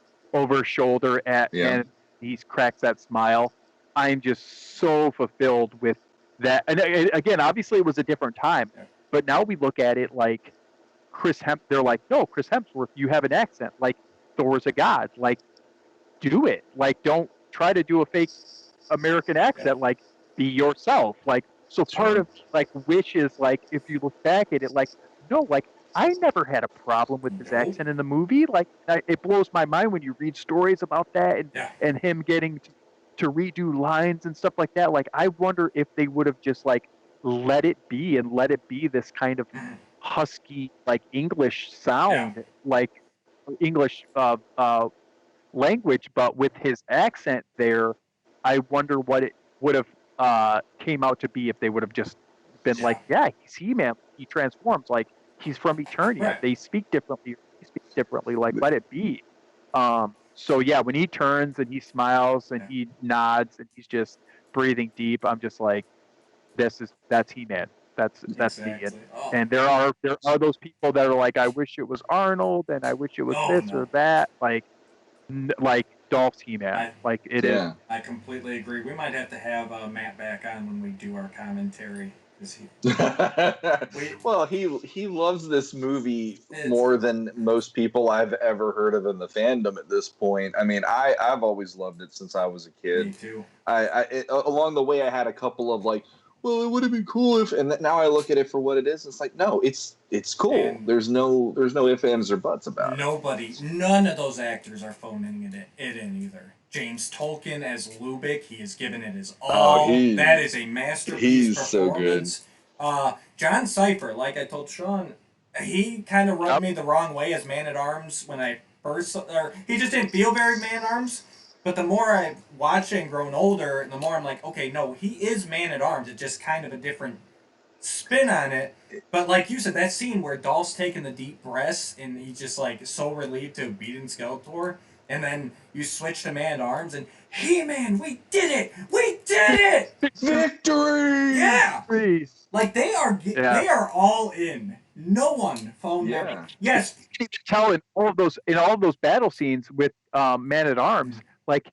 his shoulder and he cracks that smile, I'm just so fulfilled with that. And again, obviously it was a different time, but now we look at it like they're like, no, Chris Hemsworth, you have an accent. Like, Thor's a god. Like, do it. Like, don't try to do a fake American accent. Like, be yourself. Like, so part of, like, Wish is, like, if you look back at it, like, no, like, I never had a problem with his accent in the movie. Like, it blows my mind when you read stories about that and him getting to redo lines and stuff like that. Like, I wonder if they would have just, like, let it be this kind of husky, like, English sound, like English language, but with his accent there. I wonder what it would have came out to be if they would have just been like, yeah, he's He-Man, he transforms, like, he's from Eternia, they speak differently, like, let it be. So yeah, when he turns and he smiles and he nods and he's just breathing deep, I'm just like, that's He-Man. That's Exactly. me. And there are those people that are like, I wish it was Arnold, and I wish it was or that. Like Dolph's He-Man. Like, it is. I completely agree. We might have to have Matt back on when we do our commentary. Well, he loves this movie more than most people I've ever heard of in the fandom at this point. I mean, I've always loved it since I was a kid. Me too. Along the way, I had a couple of, like, well, it would have been cool if, and now I look at it for what it is. It's like, no, it's cool. And there's no ifs, ands, or buts about it. None of those actors are phoning it in either. James Tolkien as Lubick, he has given it his all. That is a masterpiece performance. So good. John Cipher, like I told Sean, he kind of rubbed me the wrong way as Man-at-Arms when I first, he just didn't feel very Man-at-Arms. But the more I've watched it and grown older, the more I'm like, okay, no, he is Man-at-Arms. It's just kind of a different spin on it. But like you said, that scene where Dolph's taking the deep breaths and he's just like so relieved to have beaten Skeletor, and then you switch to Man-at-Arms and, He-Man, we did it! We did it! Victory! Yeah! Like, they are all in. No one phoned them. Yes. You can tell in all of those battle scenes with Man-at-Arms, like,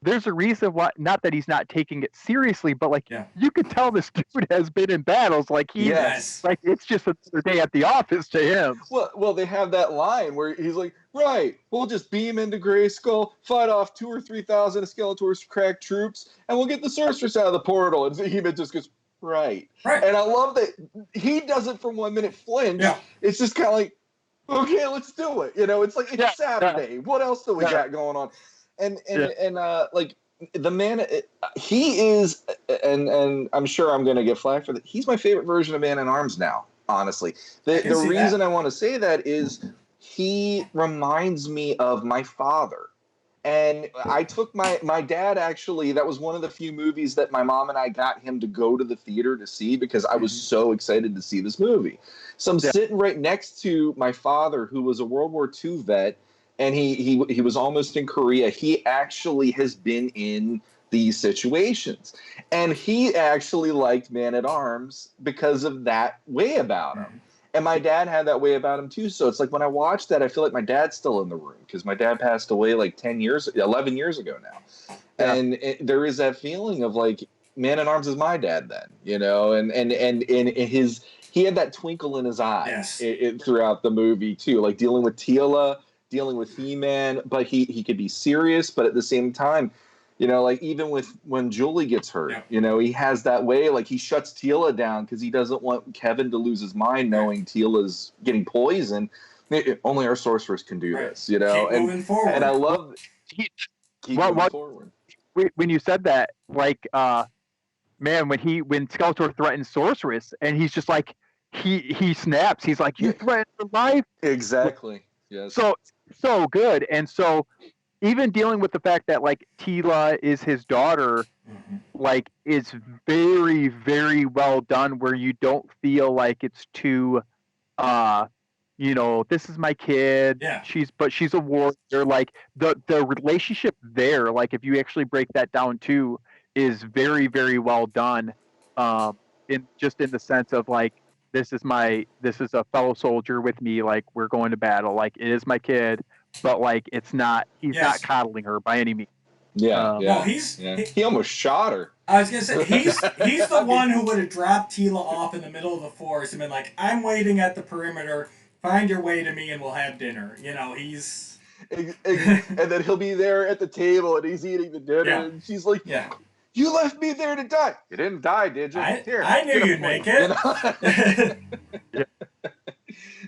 there's a reason why, not that he's not taking it seriously, but like, you can tell this dude has been in battles. Like, like, it's just another day at the office to him. Well, they have that line where he's like, right, we'll just beam into Grayskull, fight off 2,000 or 3,000 of Skeletor's cracked troops, and we'll get the sorceress out of the portal. And he just goes, right. And I love that he doesn't for 1 minute flinch. It's just kind of like, okay, let's do it. You know, it's like, it's Saturday. What else do we got going on? And like, the man, he is, and I'm sure I'm going to get flack for that. He's my favorite version of Man-at-Arms now, honestly. The reason I want to say that is he reminds me of my father. And I took my dad, actually, that was one of the few movies that my mom and I got him to go to the theater to see because I was so excited to see this movie. So I'm sitting right next to my father, who was a World War II vet, and he was almost in Korea. He actually has been in these situations. And he actually liked Man-at-Arms because of that way about him. And my dad had that way about him too. So it's like when I watch that, I feel like my dad's still in the room because my dad passed away like 11 years ago now. Yeah. And there is that feeling of like, Man at Arms is my dad then, you know, and he had that twinkle in his eye throughout the movie too, like dealing with Teela, dealing with He-Man, but he could be serious, but at the same time, you know, like even with when Julie gets hurt, you know, he has that way, like he shuts Teela down because he doesn't want Kevin to lose his mind knowing Teela's getting poisoned. Only our sorceress can do this, you know. Keep moving forward. And I love keep moving forward. When you said that, like, man, when Skeletor threatens sorceress, and he's just like, he snaps. He's like, "You threatened her life." Exactly. Yes. So good, and so. Even dealing with the fact that like Teela is his daughter, like is very, very well done. Where you don't feel like it's too, you know, this is my kid. Yeah. She's a warrior. Like the relationship there, like if you actually break that down too, is very, very well done. In the sense of like this is a fellow soldier with me. Like we're going to battle. Like it is my kid. But like he's not coddling her by any means. Yeah, No, he almost shot her. I was gonna say he's the one who would have dropped Teela off in the middle of the forest and been like, "I'm waiting at the perimeter. Find your way to me, and we'll have dinner." You know, he's and then he'll be there at the table and he's eating the dinner, and she's like, "You left me there to die. You didn't die, did you? I knew you'd make it." You know?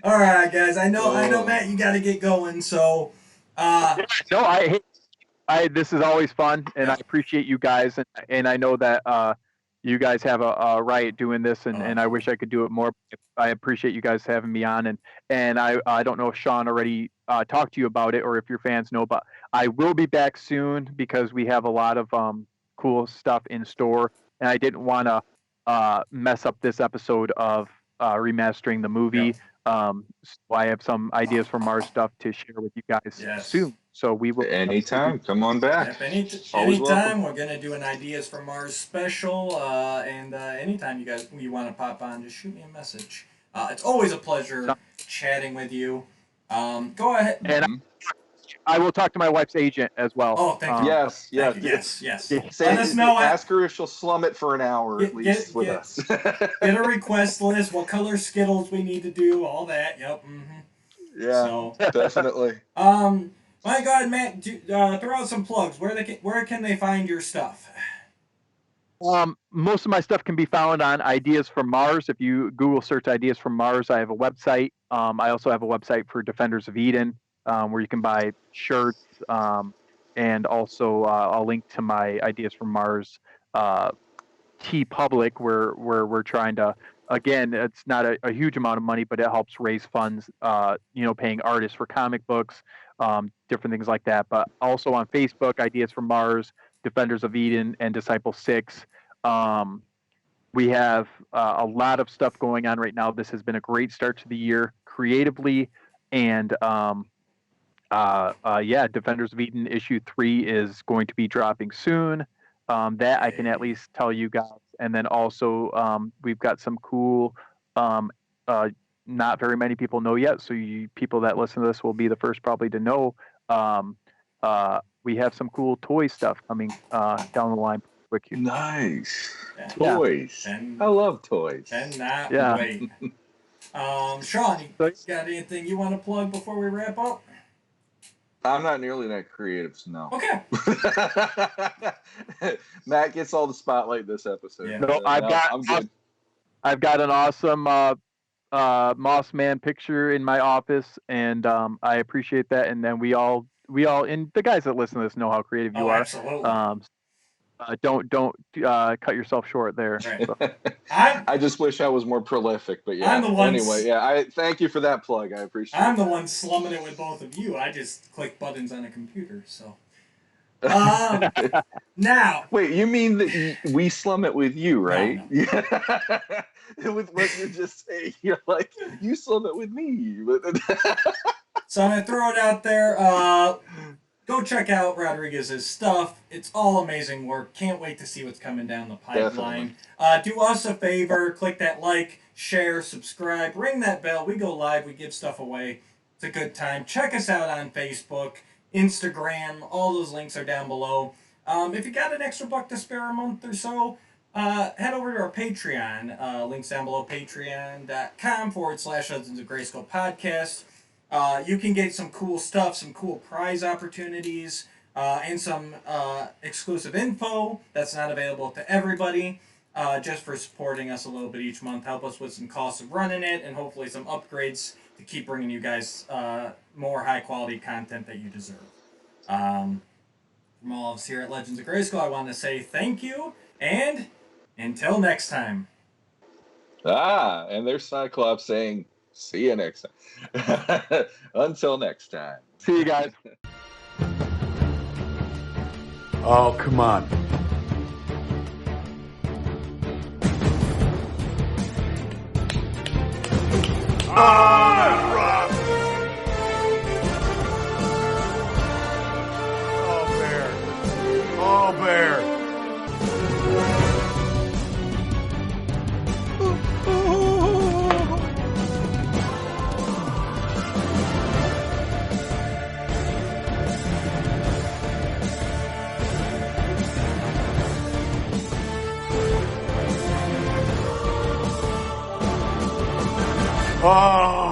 All right, guys. I know, Matt. You got to get going. So, no, this is always fun, and I appreciate you guys, and I know that you guys have a riot doing this, and I wish I could do it more. I appreciate you guys having me on, and I don't know if Sean already talked to you about it or if your fans know, but I will be back soon because we have a lot of cool stuff in store, and I didn't want to mess up this episode of remastering the movie. So I have some ideas from Mars stuff to share with you guys soon. So we will anytime. Come on back. Anytime we're gonna do an Ideas from Mars special, and anytime you want to pop on, just shoot me a message. It's always a pleasure chatting with you. Go ahead. And I will talk to my wife's agent as well. Oh, thank you. Yes. Let us know. Ask her if she'll slum it for an hour at least with us. Get a request list. What color Skittles we need to do. All that. Yep. Mm-hmm. Yeah. So, definitely. My God, Matt, throw out some plugs. Where can they find your stuff? Most of my stuff can be found on Ideas from Mars. If you Google search Ideas from Mars, I have a website. I also have a website for Defenders of Eden, where you can buy shirts, and also I'll link to my Ideas from Mars TeePublic, where we're trying to, again, it's not a huge amount of money, but it helps raise funds, paying artists for comic books, different things like that. But also on Facebook, Ideas from Mars, Defenders of Eden, and Disciple 6. We have a lot of stuff going on right now. This has been a great start to the year creatively, and Defenders of Eden issue 3 is going to be dropping soon. That I can at least tell you guys. And then also we've got some cool, not very many people know yet, so you people that listen to this will be the first probably to know. We have some cool toy stuff coming down the line. Nice. Toys. I love toys. Cannot wait. Sean, you got anything you want to plug before we wrap up? I'm not nearly that creative, so no. Okay. Matt gets all the spotlight this episode. Yeah. No, I'm good. I've got an awesome Moss Man picture in my office, and I appreciate that. And then we all, and the guys that listen to this know how creative you are. Absolutely. Don't cut yourself short there. Right. So. I just wish I was more prolific, but yeah. I'm the one. Anyway, I thank you for that plug. I appreciate it. I'm the one slumming it with both of you. I just click buttons on a computer, so. Now. Wait, you mean that we slum it with you, right? No. Yeah. With what you're just saying, you're like, you slum it with me. So I'm gonna throw it out there. Go check out Rodriguez's stuff. It's all amazing work. Can't wait to see what's coming down the pipeline. Do us a favor. Click that like, share, subscribe, ring that bell. We go live. We give stuff away. It's a good time. Check us out on Facebook, Instagram. All those links are down below. If you got an extra buck to spare a month or so, head over to our Patreon. Links down below, patreon.com/Legends of Grayskull podcast. You can get some cool stuff, some cool prize opportunities, and some exclusive info that's not available to everybody, just for supporting us a little bit each month. Help us with some costs of running it, and hopefully some upgrades to keep bringing you guys more high-quality content that you deserve. From all of us here at Legends of Grayskull, I want to say thank you, and until next time. And there's Cyclops saying, see you next time. Until next time. See you guys. Oh, come on. Oh, bear. Oh.